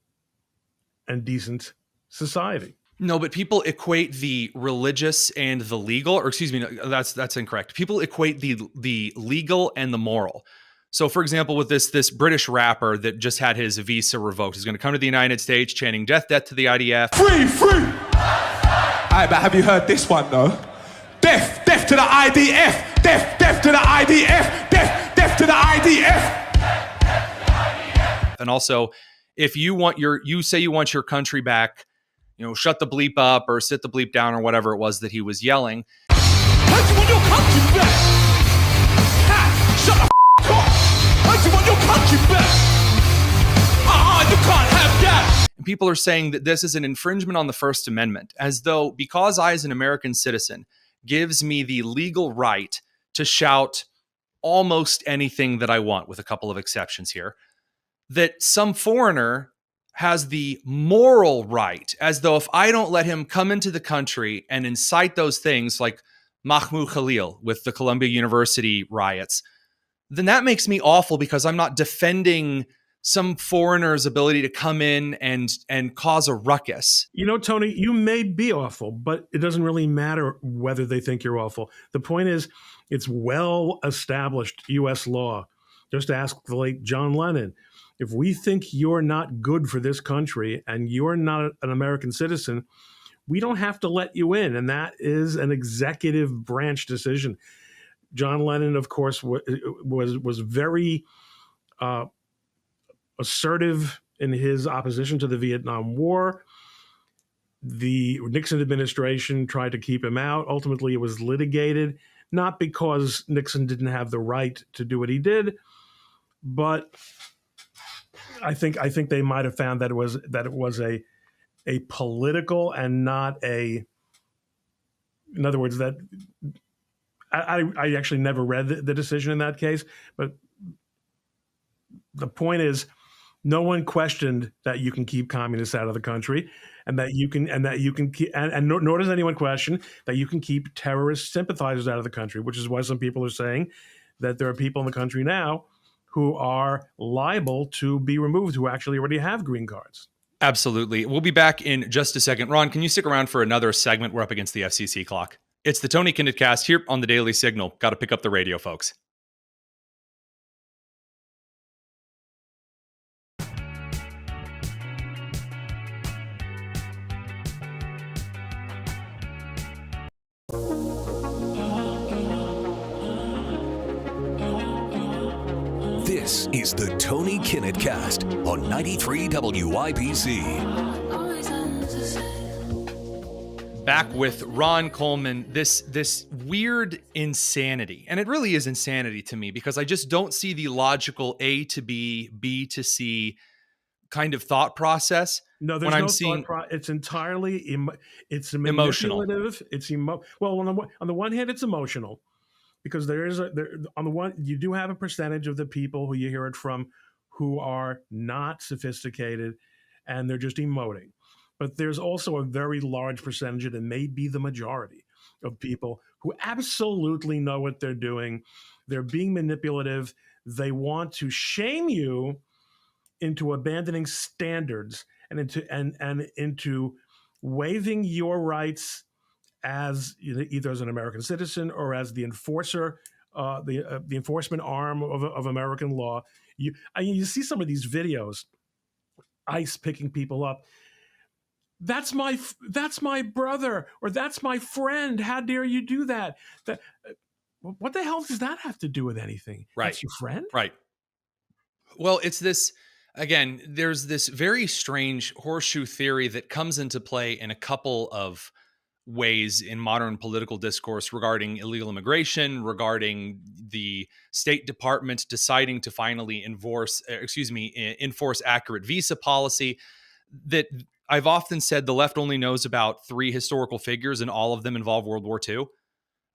and decent society. No, but people equate the religious and the legal, or excuse me, that's incorrect. People equate the legal and the moral. So, for example, with this British rapper that just had his visa revoked, he's going to come to the United States chanting "Death, death to the IDF." Free, free. All right, but have you heard this one though? Death, death to the IDF. Death, death to the IDF. Death, death to the IDF. And also, if you say you want your country back, shut the bleep up or sit the bleep down or whatever it was that he was yelling. How do you want your country back? Ha! Shut the up. How do you want your country back? You can't have that. And people are saying that this is an infringement on the First Amendment, as though because I, as an American citizen, gives me the legal right to shout almost anything that I want, with a couple of exceptions here, that some foreigner has the moral right, as though if I don't let him come into the country and incite those things like Mahmoud Khalil with the Columbia University riots, then that makes me awful because I'm not defending some foreigner's ability to come in and cause a ruckus. Tony, you may be awful, but it doesn't really matter whether they think you're awful. The point is, it's well-established U.S. law. Just ask the late John Lennon. If we think you're not good for this country and you're not an American citizen, we don't have to let you in. And that is an executive branch decision. John Lennon, of course, was very assertive in his opposition to the Vietnam War. The Nixon administration tried to keep him out. Ultimately, it was litigated. not because Nixon didn't have the right to do what he did, but I think they might have found that it was a political and not a. In other words, that I actually never read the decision in that case, but the point is, no one questioned that you can keep communists out of the country, and that you can keep, and nor does anyone question that you can keep terrorist sympathizers out of the country, which is why some people are saying that there are people in the country now who are liable to be removed who actually already have green cards. Absolutely. We'll be back in just a second. Ron, can you stick around for another segment? We're up against the FCC clock. It's the Tony Kinnett Cast here on the Daily Signal. Got to pick up the radio, folks. This is the Tony Kinnett Cast on 93 WIBC. Back with Ron Coleman, this weird insanity. And it really is insanity to me because I just don't see the logical A to B, B to C kind of thought process. No, there's it's entirely it's emotional. It's well, on the one hand, it's emotional because on the one, you do have a percentage of the people who you hear it from who are not sophisticated and they're just emoting. But there's also a very large percentage, and it may be the majority of people who absolutely know what they're doing. They're being manipulative. They want to shame you into abandoning standards and into waiving your rights as either as an American citizen or as the enforcer, the enforcement arm of American law. You see some of these videos, ICE picking people up. That's my brother, or that's my friend. How dare you do that? What the hell does that have to do with anything? Right. That's your friend? Right. Well, it's this, again, there's this very strange horseshoe theory that comes into play in a couple of ways in modern political discourse regarding illegal immigration, regarding the State Department deciding to finally enforce accurate visa policy. That I've often said the left only knows about 3 historical figures, and all of them involve World War II.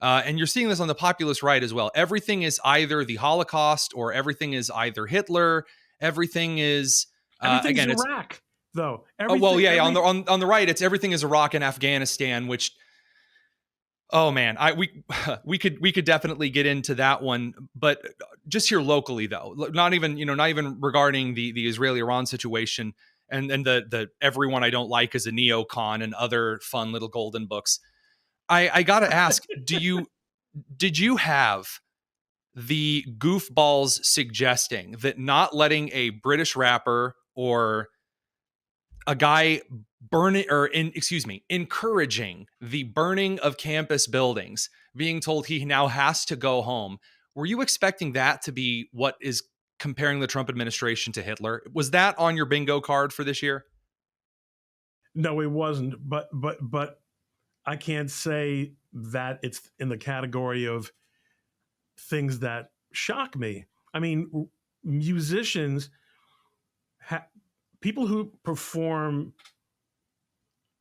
And you're seeing this on the populist right as well. Everything is either the Holocaust or everything is either Hitler. Everything is again, Iraq, though. On the right, it's everything is Iraq and Afghanistan. Which, oh man, we could definitely get into that one. But just here locally, though, not even regarding the Israeli-Iran situation. And the everyone I don't like is a neocon and other fun little golden books. I gotta ask, did you have the goofballs suggesting that not letting a British rapper or a guy encouraging the burning of campus buildings, being told he now has to go home, were you expecting that to be what is comparing the Trump administration to Hitler? Was that on your bingo card for this year? No, it wasn't. But I can't say that it's in the category of things that shock me. I mean, musicians, people who perform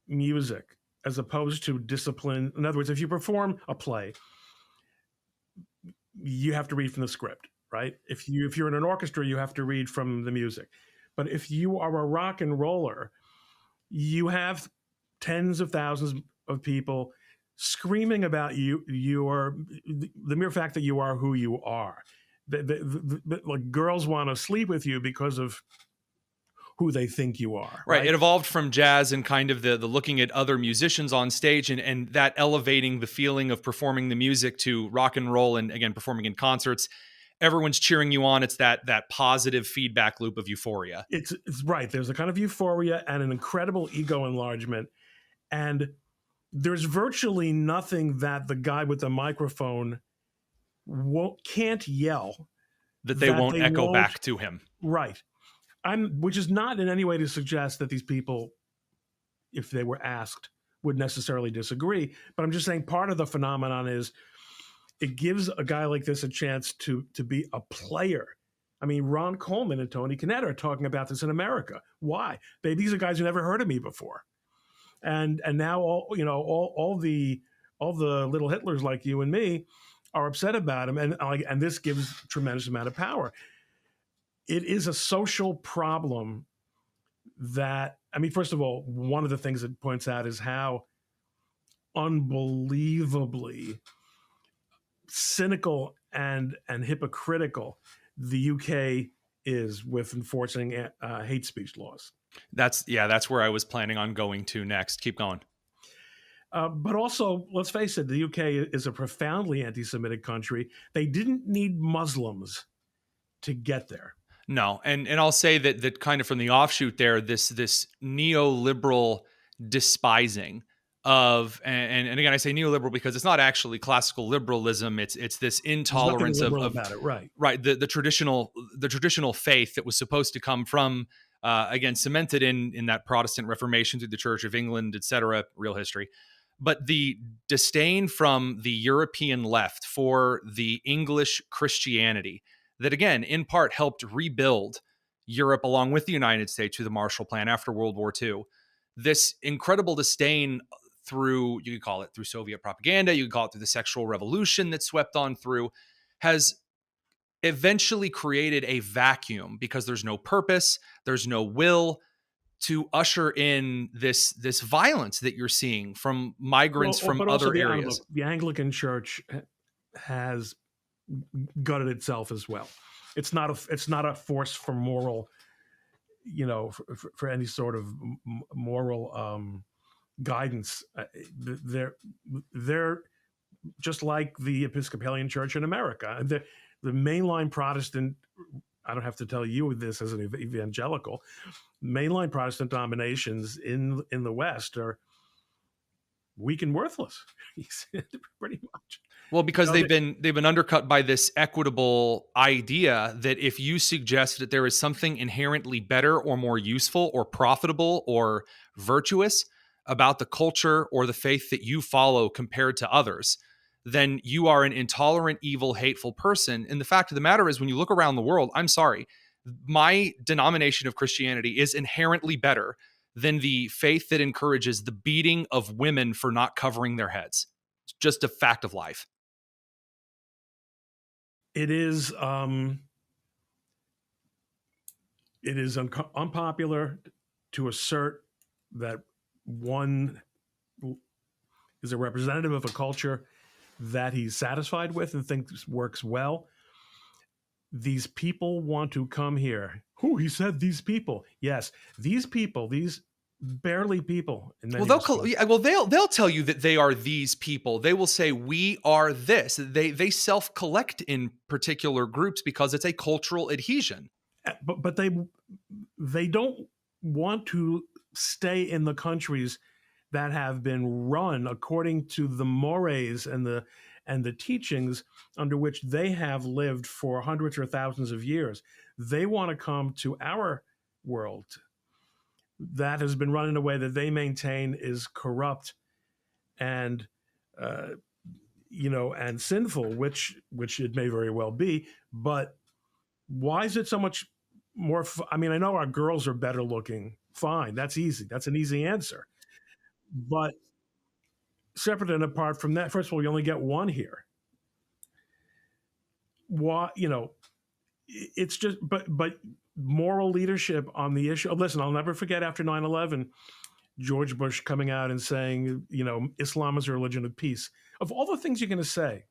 music as opposed to discipline. In other words, if you perform a play, you have to read from the script. Right? If you're in an orchestra, you have to read from the music. But if you are a rock and roller, you have tens of thousands of people screaming about you. The mere fact that you are who you are. Like girls want to sleep with you because of who they think you are. Right. It evolved from jazz and kind of the looking at other musicians on stage and that elevating the feeling of performing the music to rock and roll and again performing in concerts. Everyone's cheering you on. It's that positive feedback loop of euphoria. It's right. There's a kind of euphoria and an incredible ego enlargement. And there's virtually nothing that the guy with the microphone can't yell. That they won't echo back to him. Right. Which is not in any way to suggest that these people, if they were asked, would necessarily disagree. But I'm just saying part of the phenomenon is it gives a guy like this a chance to be a player. I mean, Ron Coleman and Tony Kinnett are talking about this in America. Why? These are guys who never heard of me before, and now all the little Hitlers like you and me are upset about him, and this gives tremendous amount of power. It is a social problem that, I mean, first of all, one of the things it points out is how unbelievably cynical and hypocritical the UK is with enforcing hate speech laws. That's where I was planning on going to next. Keep going. But also, let's face it, the UK is a profoundly anti-Semitic country. They didn't need Muslims to get there. No, and I'll say that kind of from the offshoot there, this neoliberal despising of, and again, I say neoliberal because it's not actually classical liberalism. It's this intolerance of about it, right. The traditional faith that was supposed to come from, again, cemented in that Protestant Reformation through the Church of England, etc. Real history. But the disdain from the European left for the English Christianity that, again, in part helped rebuild Europe along with the United States through the Marshall Plan after World War II. This incredible disdain through, you could call it through Soviet propaganda, you could call it through the sexual revolution that swept on through, has eventually created a vacuum because there's no purpose, there's no will to usher in this violence that you're seeing from migrants from other areas. The Anglican Church has gutted itself as well. It's not a force for moral, for any sort of moral guidance. They're just like the Episcopalian Church in America. The mainline Protestant, I don't have to tell you this as an evangelical, mainline Protestant dominations in the West are weak and worthless, pretty much. Well, because they've been undercut by this equitable idea that if you suggest that there is something inherently better or more useful or profitable or virtuous about the culture or the faith that you follow compared to others, then you are an intolerant, evil, hateful person. And the fact of the matter is, when you look around the world, I'm sorry, my denomination of Christianity is inherently better than the faith that encourages the beating of women for not covering their heads. It's just a fact of life. It is unpopular to assert that one is a representative of a culture that he's satisfied with and thinks works well. These people want to come here. Who he said these people? Yes, these people, these barely people. They'll tell you that they are these people. They will say we are this. They self-collect in particular groups because it's a cultural adhesion. But they don't want to stay in the countries that have been run according to the mores and the teachings under which they have lived for hundreds or thousands of years. They want to come to our world that has been run in a way that they maintain is corrupt and and sinful, which it may very well be. But why is it so much more? I mean, I know our girls are better looking. Fine, that's easy. That's an easy answer. But separate and apart from that, first of all, you only get one here. Why, it's just, but moral leadership on the issue. Listen, I'll never forget after 9/11, George Bush coming out and saying, Islam is a religion of peace. Of all the things you're going to say,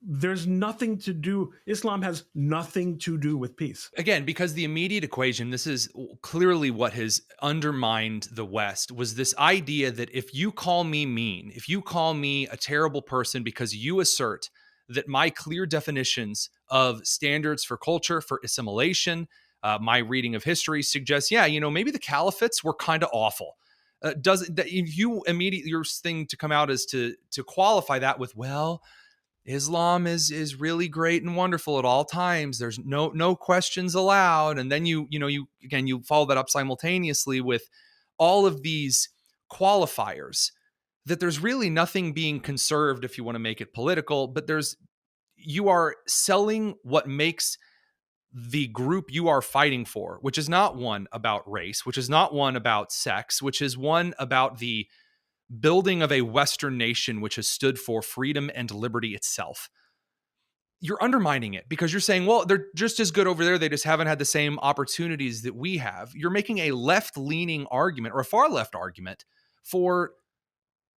there's nothing to do. Islam has nothing to do with peace. Again, because the immediate equation, this is clearly what has undermined the West, was this idea that if you call me mean, if you call me a terrible person because you assert that my clear definitions of standards for culture, for assimilation, my reading of history suggests, maybe the caliphates were kind of awful. You immediately, your thing to come out is to qualify that with, well, Islam is really great and wonderful at all times. There's no questions allowed. And then you follow that up simultaneously with all of these qualifiers that there's really nothing being conserved if you want to make it political, but you are selling what makes the group you are fighting for, which is not one about race, which is not one about sex, which is one about the building of a Western nation which has stood for freedom and liberty itself. You're undermining it because you're saying, well, they're just as good over there. They just haven't had the same opportunities that we have. You're making a left-leaning argument or a far left argument for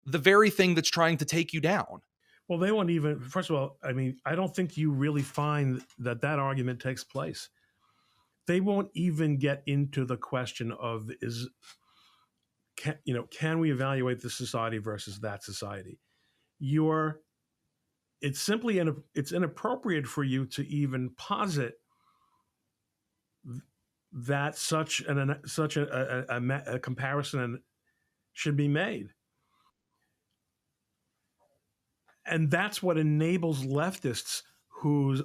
the very thing that's trying to take you down. Well, they won't even, first of all, I mean, I don't think you really find that argument takes place. They won't even get into the question of can we evaluate this society versus that society? It's simply it's inappropriate for you to even posit that such a comparison should be made. And that's what enables leftists who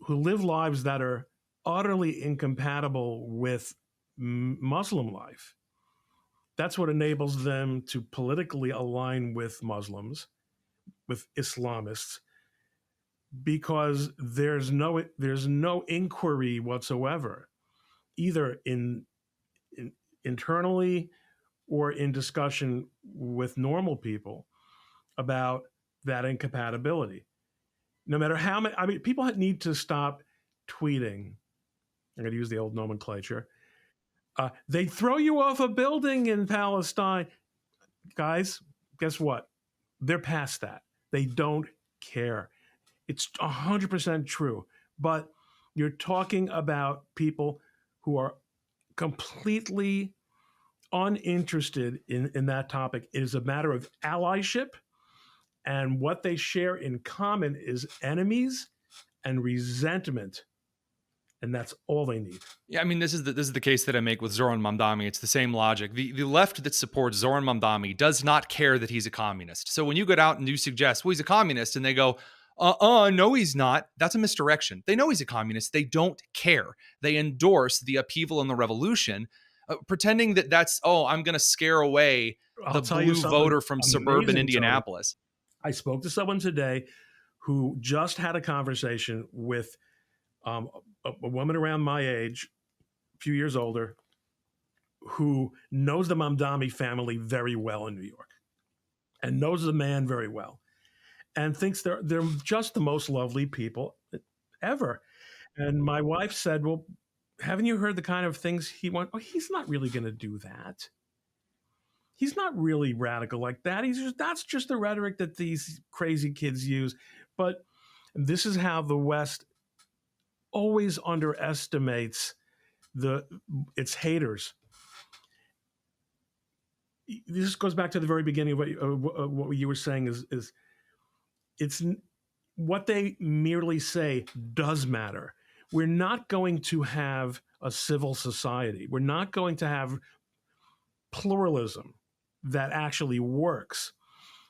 live lives that are utterly incompatible with Muslim life. That's what enables them to politically align with Muslims, with Islamists, because there's no inquiry whatsoever, either internally or in discussion with normal people about that incompatibility. No matter how many, I mean, people need to stop tweeting. I'm going to use the old nomenclature. They throw you off a building in Palestine. Guys, guess what? They're past that. They don't care. It's 100% true. But you're talking about people who are completely uninterested in that topic. It is a matter of allyship, and what they share in common is enemies and resentment. And that's all they need. Yeah, I mean, this is the case that I make with Zoran Mamdani. It's the same logic. The left that supports Zoran Mamdani does not care that he's a communist. So when you go out and you suggest, well, he's a communist, and they go, no, he's not. That's a misdirection. They know he's a communist. They don't care. They endorse the upheaval and the revolution, pretending that that's, I'm going to scare away the blue voter from suburban Indianapolis. I spoke to someone today who just had a conversation with a woman around my age, a few years older, who knows the Mamdani family very well in New York and knows the man very well and thinks they're just the most lovely people ever. And my wife said, well, haven't you heard the kind of things he wants? Oh, he's not really going to do that. He's not really radical like that. That's just the rhetoric that these crazy kids use. But this is how the West always underestimates its haters. This goes back to the very beginning of what you were saying is it's what they merely say does matter. We're not going to have a civil society. We're not going to have pluralism that actually works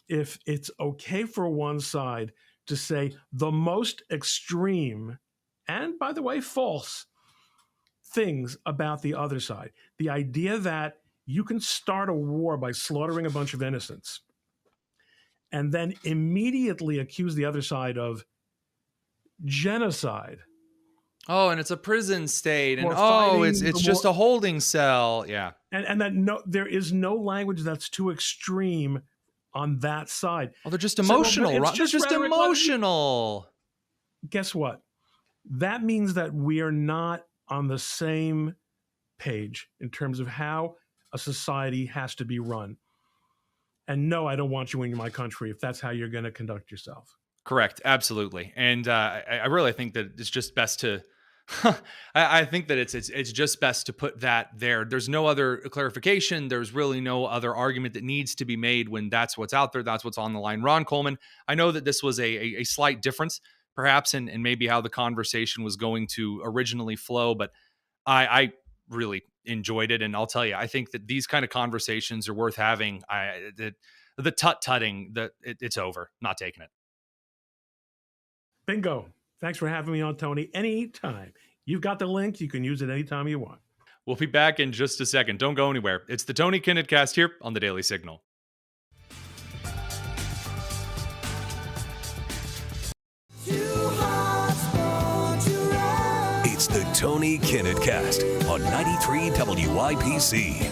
if it's okay for one side to say the most extreme and, by the way, false things about the other side. The idea that you can start a war by slaughtering a bunch of innocents and then immediately accuse the other side of genocide. Oh, and it's a prison state, and it's just a holding cell. Yeah. And that there is no language that's too extreme on that side. Oh, they're just emotional. They're just emotional. Guess what? That means that we are not on the same page in terms of how a society has to be run. And no, I don't want you in my country if that's how you're going to conduct yourself. Correct. Absolutely. And I really think that it's just best to, I think that it's just best to put that there. There's no other clarification. There's really no other argument that needs to be made when that's what's out there. That's what's on the line. Ron Coleman, I know that this was a slight difference perhaps in maybe how the conversation was going to originally flow, but I really enjoyed it. And I'll tell you, I think that these kind of conversations are worth having. The tut-tutting, it's over. Not taking it. Bingo. Thanks for having me on, Tony. Anytime. You've got the link. You can use it anytime you want. We'll be back in just a second. Don't go anywhere. It's the Tony Kinnett Cast here on the Daily Signal. It's the Tony Kinnett Cast on 93 WIPC.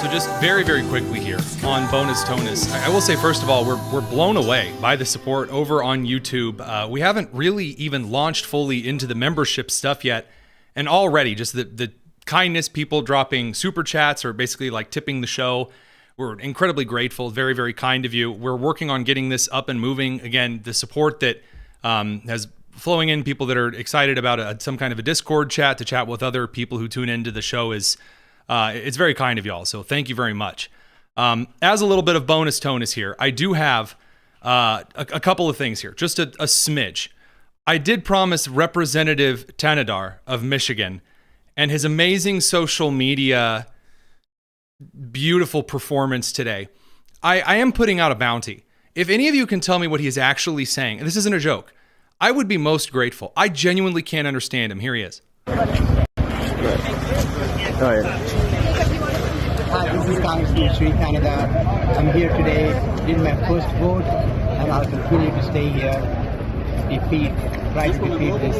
So just very, very quickly here on Bonus Tonus, I will say, first of all, we're blown away by the support over on YouTube. We haven't really even launched fully into the membership stuff yet. And already just the kindness, people dropping super chats or basically like tipping the show. We're incredibly grateful. Very, very kind of you. We're working on getting this up and moving. Again, the support that has flowing in, people that are excited about some kind of a Discord chat to chat with other people who tune into the show is it's very kind of y'all. So thank you very much. As a little bit of bonus tonus here, I do have a couple of things here, just a smidge. I did promise Representative Tanadar of Michigan and his amazing social media, beautiful performance today. I am putting out a bounty. If any of you can tell me what he is actually saying, and this isn't a joke, I would be most grateful. I genuinely can't understand him. Here he is. Hi, this is Congressman Sri Canada. I'm here today, did my first vote, and I'll continue to stay here, try to defeat this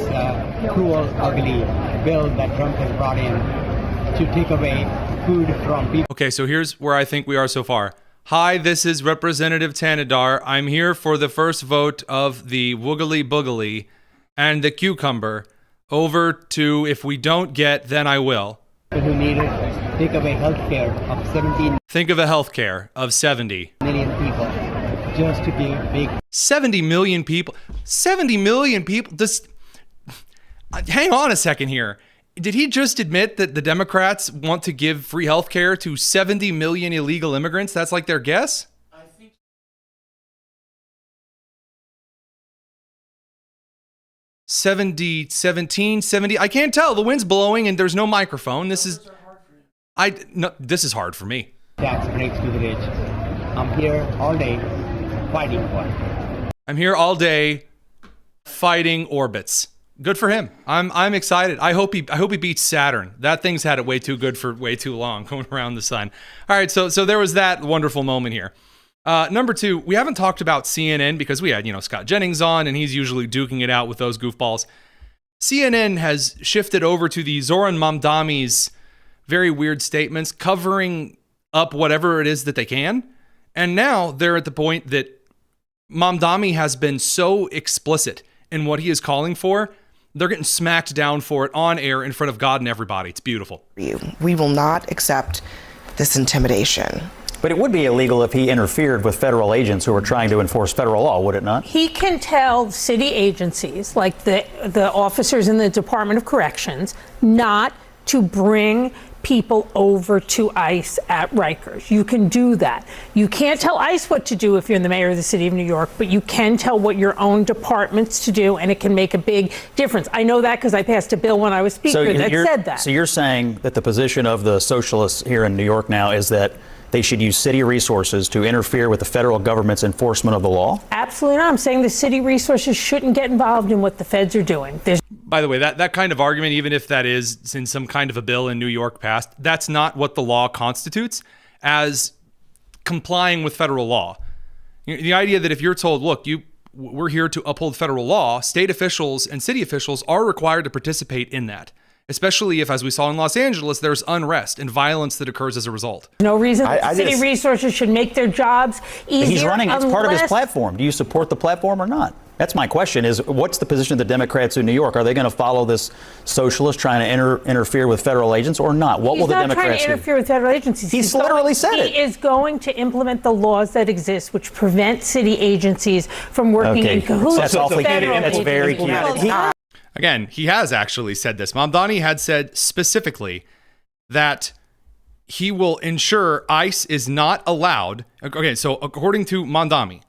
cruel, ugly bill that Trump has brought in to take away food from people. Okay, so here's where I think we are so far. Hi, this is Representative Tanadar. I'm here for the first vote of the Woogly Boogly and the cucumber. Over to if we don't get, then I will. Who need it, take away health care of 17. Think of a health care of 70 million people just to be big. 70 million people. 70 million people. Hang on a second here. Did he just admit that the Democrats want to give free health care to 70 million illegal immigrants? That's like their guess? I think 70. I can't tell. The wind's blowing and there's no microphone. This is hard for me. Tax breaks to the rich. I'm here all day fighting for it. I'm here all day fighting orbits. Good for him. I'm excited. I hope he beats Saturn. That thing's had it way too good for way too long, going around the sun. All right, so there was that wonderful moment here. Number two, we haven't talked about CNN because we had Scott Jennings on, and he's usually duking it out with those goofballs. CNN has shifted over to the Zoran Mamdani's very weird statements, covering up whatever it is that they can, and now they're at the point that Mamdani has been so explicit in what he is calling for. They're getting smacked down for it on air in front of God and everybody. It's beautiful. We will not accept this intimidation. But it would be illegal if he interfered with federal agents who were trying to enforce federal law, would it not? He can tell city agencies, like the officers in the Department of Corrections, not to bring people over to ICE at Rikers. You can do that. You can't tell ICE what to do if you're the mayor of the city of New York, but you can tell what your own departments to do, and it can make a big difference. I know that because I passed a bill when I was speaker that said that. So you're saying that the position of the socialists here in New York now is that they should use city resources to interfere with the federal government's enforcement of the law? Absolutely not. I'm saying the city resources shouldn't get involved in what the feds are doing. By the way, that kind of argument, even if that is in some kind of a bill in New York passed, that's not what the law constitutes as complying with federal law. The idea that if you're told, look, we're here to uphold federal law, state officials and city officials are required to participate in that. Especially if, as we saw in Los Angeles, there's unrest and violence that occurs as a result. No reason city resources should make their jobs easier. He's running. It's part of his platform. Do you support the platform or not? That's my question, is what's the position of the Democrats in New York? Are they going to follow this socialist trying to interfere with federal agents or not? What will the Democrats do? He's not trying to interfere with federal agencies. He's literally said it. He is going to implement the laws that exist, which prevent city agencies from working in cahoots. That's awfully cute. That's very cute. Again, he has actually said this. Mamdani had said specifically that he will ensure ICE is not allowed. Okay, so according to Mamdani,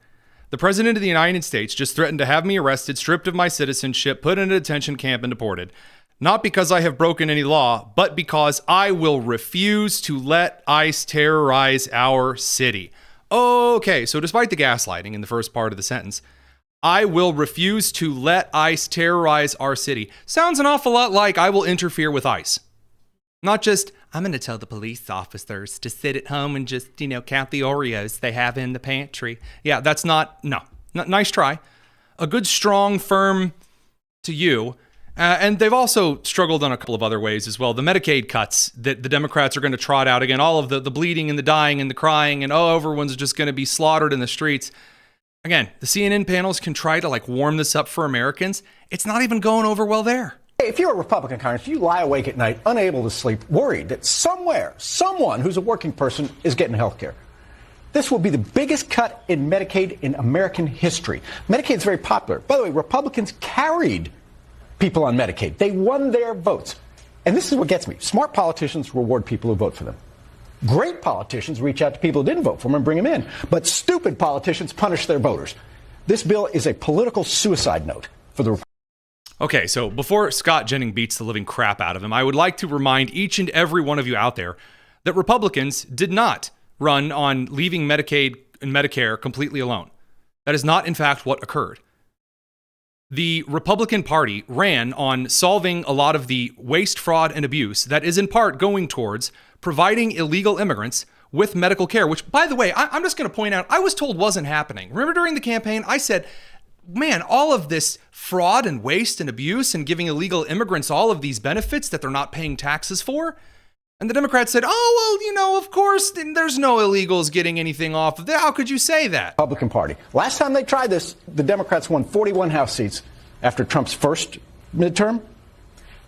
the president of the United States just threatened to have me arrested, stripped of my citizenship, put in a detention camp, and deported. Not because I have broken any law, but because I will refuse to let ICE terrorize our city. Okay, so despite the gaslighting in the first part of the sentence, I will refuse to let ICE terrorize our city. Sounds an awful lot like I will interfere with ICE. Not just, I'm going to tell the police officers to sit at home and just, count the Oreos they have in the pantry. Yeah, that's not nice try. A good, strong, firm to you. And they've also struggled on a couple of other ways as well. The Medicaid cuts that the Democrats are going to trot out again, all of the bleeding and the dying and the crying and, everyone's just going to be slaughtered in the streets. Again, the CNN panels can try to warm this up for Americans. It's not even going over well there. If you're a Republican, Congress, you lie awake at night, unable to sleep, worried that somewhere, someone who's a working person is getting health care. This will be the biggest cut in Medicaid in American history. Medicaid is very popular. By the way, Republicans carried people on Medicaid. They won their votes. And this is what gets me. Smart politicians reward people who vote for them. Great politicians reach out to people who didn't vote for them and bring them in. But stupid politicians punish their voters. This bill is a political suicide note for the Republicans. Okay, so before Scott Jennings beats the living crap out of him, I would like to remind each and every one of you out there that Republicans did not run on leaving Medicaid and Medicare completely alone. That is not, in fact, what occurred. The Republican Party ran on solving a lot of the waste, fraud, and abuse that is in part going towards providing illegal immigrants with medical care, which, by the way, I'm just going to point out, I was told wasn't happening. Remember during the campaign, I said, man, all of this fraud and waste and abuse and giving illegal immigrants all of these benefits that they're not paying taxes for. And the Democrats said, of course, there's no illegals getting anything off of that. How could you say that? Republican Party. Last time they tried this, the Democrats won 41 House seats after Trump's first midterm.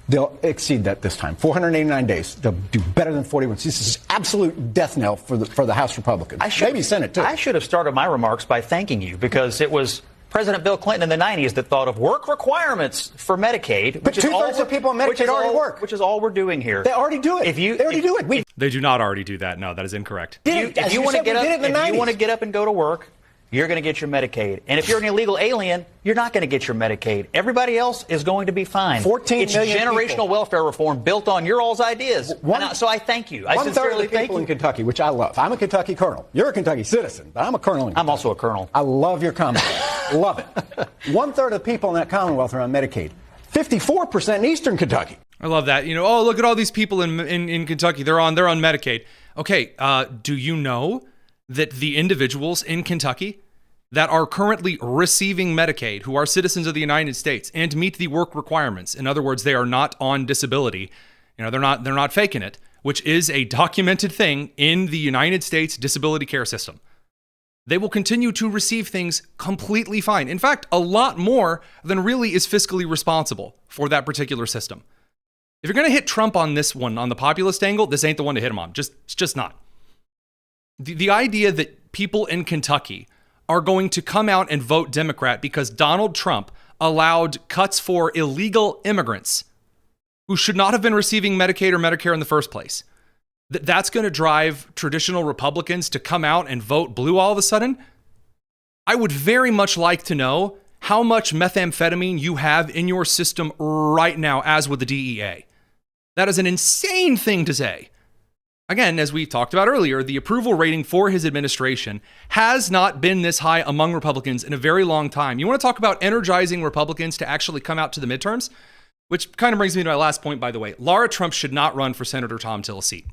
They'll exceed that this time. 489 days. They'll do better than 41 seats. This is absolute death knell for the House Republicans. Maybe Senate, too. I should have started my remarks by thanking you, because it was President Bill Clinton in the 90s that thought of work requirements for Medicaid. But two-thirds of people on Medicaid already work. Which is all we're doing here. They already do it. They already do it. They do not already do that. No, that is incorrect. If you want to get up and go to work, you're going to get your Medicaid. And if you're an illegal alien, you're not going to get your Medicaid. Everybody else is going to be fine. 14 it's million generational people. Welfare reform built on your all's ideas. So I thank you. I One-third of the sincerely thank people you. in Kentucky, which I love. I'm a Kentucky colonel. You're a Kentucky citizen, but I'm a colonel in Kentucky. I'm also a colonel. I love your Commonwealth. Love it. One-third of the people in that Commonwealth are on Medicaid. 54% in Eastern Kentucky. I love that. Look at all these people in Kentucky. They're on Medicaid. Okay, do you know that the individuals in Kentucky that are currently receiving Medicaid, who are citizens of the United States and meet the work requirements, in other words, they are not on disability, they're not faking it, which is a documented thing in the United States disability care system, they will continue to receive things completely fine. In fact, a lot more than really is fiscally responsible for that particular system. If you're going to hit Trump on this one, on the populist angle, this ain't the one to hit him on. It's just not. The idea that people in Kentucky are going to come out and vote Democrat because Donald Trump allowed cuts for illegal immigrants who should not have been receiving Medicaid or Medicare in the first place. That's going to drive traditional Republicans to come out and vote blue all of a sudden. I would very much like to know how much methamphetamine you have in your system right now, as with the DEA. That is an insane thing to say. Again, as we talked about earlier, the approval rating for his administration has not been this high among Republicans in a very long time. You want to talk about energizing Republicans to actually come out to the midterms? Which kind of brings me to my last point, by the way. Laura Trump should not run for Senator Tom Till's seat.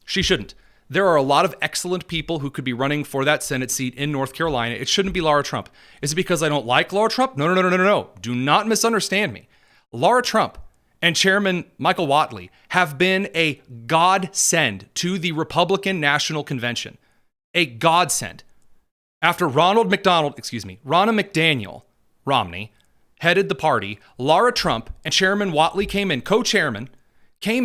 She shouldn't. There are a lot of excellent people who could be running for that Senate seat in North Carolina. It shouldn't be Laura Trump. Is it because I don't like Laura Trump? No. Do not misunderstand me. Laura Trump and Chairman Michael Whatley have been a godsend to the Republican National Convention. A godsend. After Ronna McDaniel, Romney, headed the party, Laura Trump and Chairman Whatley came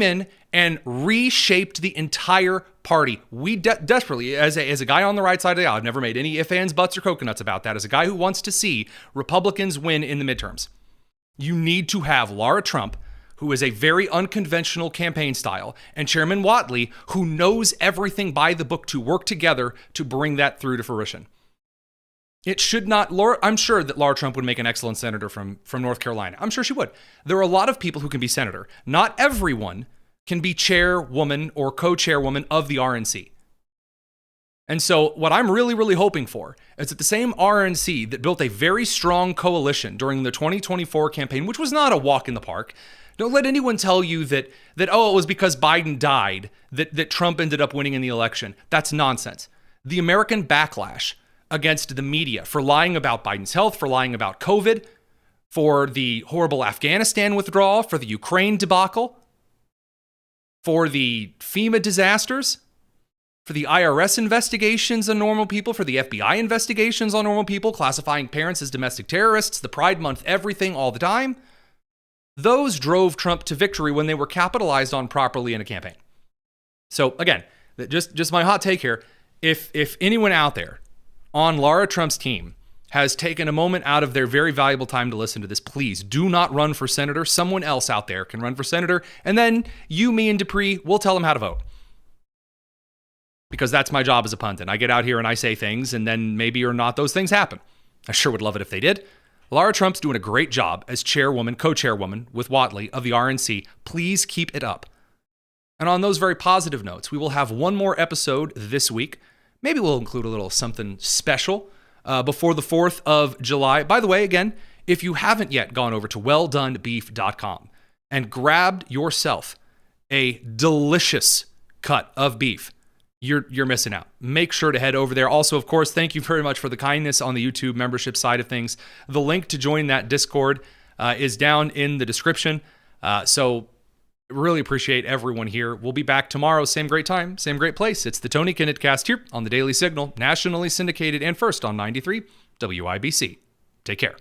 in and reshaped the entire party. We desperately, as a guy on the right side of the aisle, I've never made any ifs, ands, buts, or coconuts about that, as a guy who wants to see Republicans win in the midterms. You need to have Laura Trump, who is a very unconventional campaign style, and Chairman Whatley, who knows everything by the book, to work together to bring that through to fruition. It should not, I'm sure that Laura Trump would make an excellent senator from North Carolina. I'm sure she would. There are a lot of people who can be senator. Not everyone can be chairwoman or co-chairwoman of the RNC. And so what I'm really, really hoping for is that the same RNC that built a very strong coalition during the 2024 campaign, which was not a walk in the park. Don't let anyone tell you that oh, it was because Biden died that Trump ended up winning in the election. That's nonsense. The American backlash against the media for lying about Biden's health, for lying about COVID, for the horrible Afghanistan withdrawal, for the Ukraine debacle, for the FEMA disasters, for the IRS investigations on normal people, for the FBI investigations on normal people, classifying parents as domestic terrorists, the Pride Month, everything all the time. Those drove Trump to victory when they were capitalized on properly in a campaign. So again, just my hot take here. If anyone out there on Lara Trump's team has taken a moment out of their very valuable time to listen to this, please do not run for senator. Someone else out there can run for senator. And then you, me, and Dupree will tell them how to vote. Because that's my job as a pundit. I get out here and I say things, and then maybe or not those things happen. I sure would love it if they did. Lara Trump's doing a great job as chairwoman, co-chairwoman with Whatley of the RNC. Please keep it up. And on those very positive notes, we will have one more episode this week. Maybe we'll include a little something special before the 4th of July. By the way, again, if you haven't yet gone over to welldonbeef.com and grabbed yourself a delicious cut of beef, you're missing out. Make sure to head over there. Also, of course, thank you very much for the kindness on the YouTube membership side of things. The link to join that Discord is down in the description. So really appreciate everyone here. We'll be back tomorrow, same great time, same great place. It's the Tony Kinnett Cast here on the Daily Signal, nationally syndicated and first on 93 WIBC. Take care.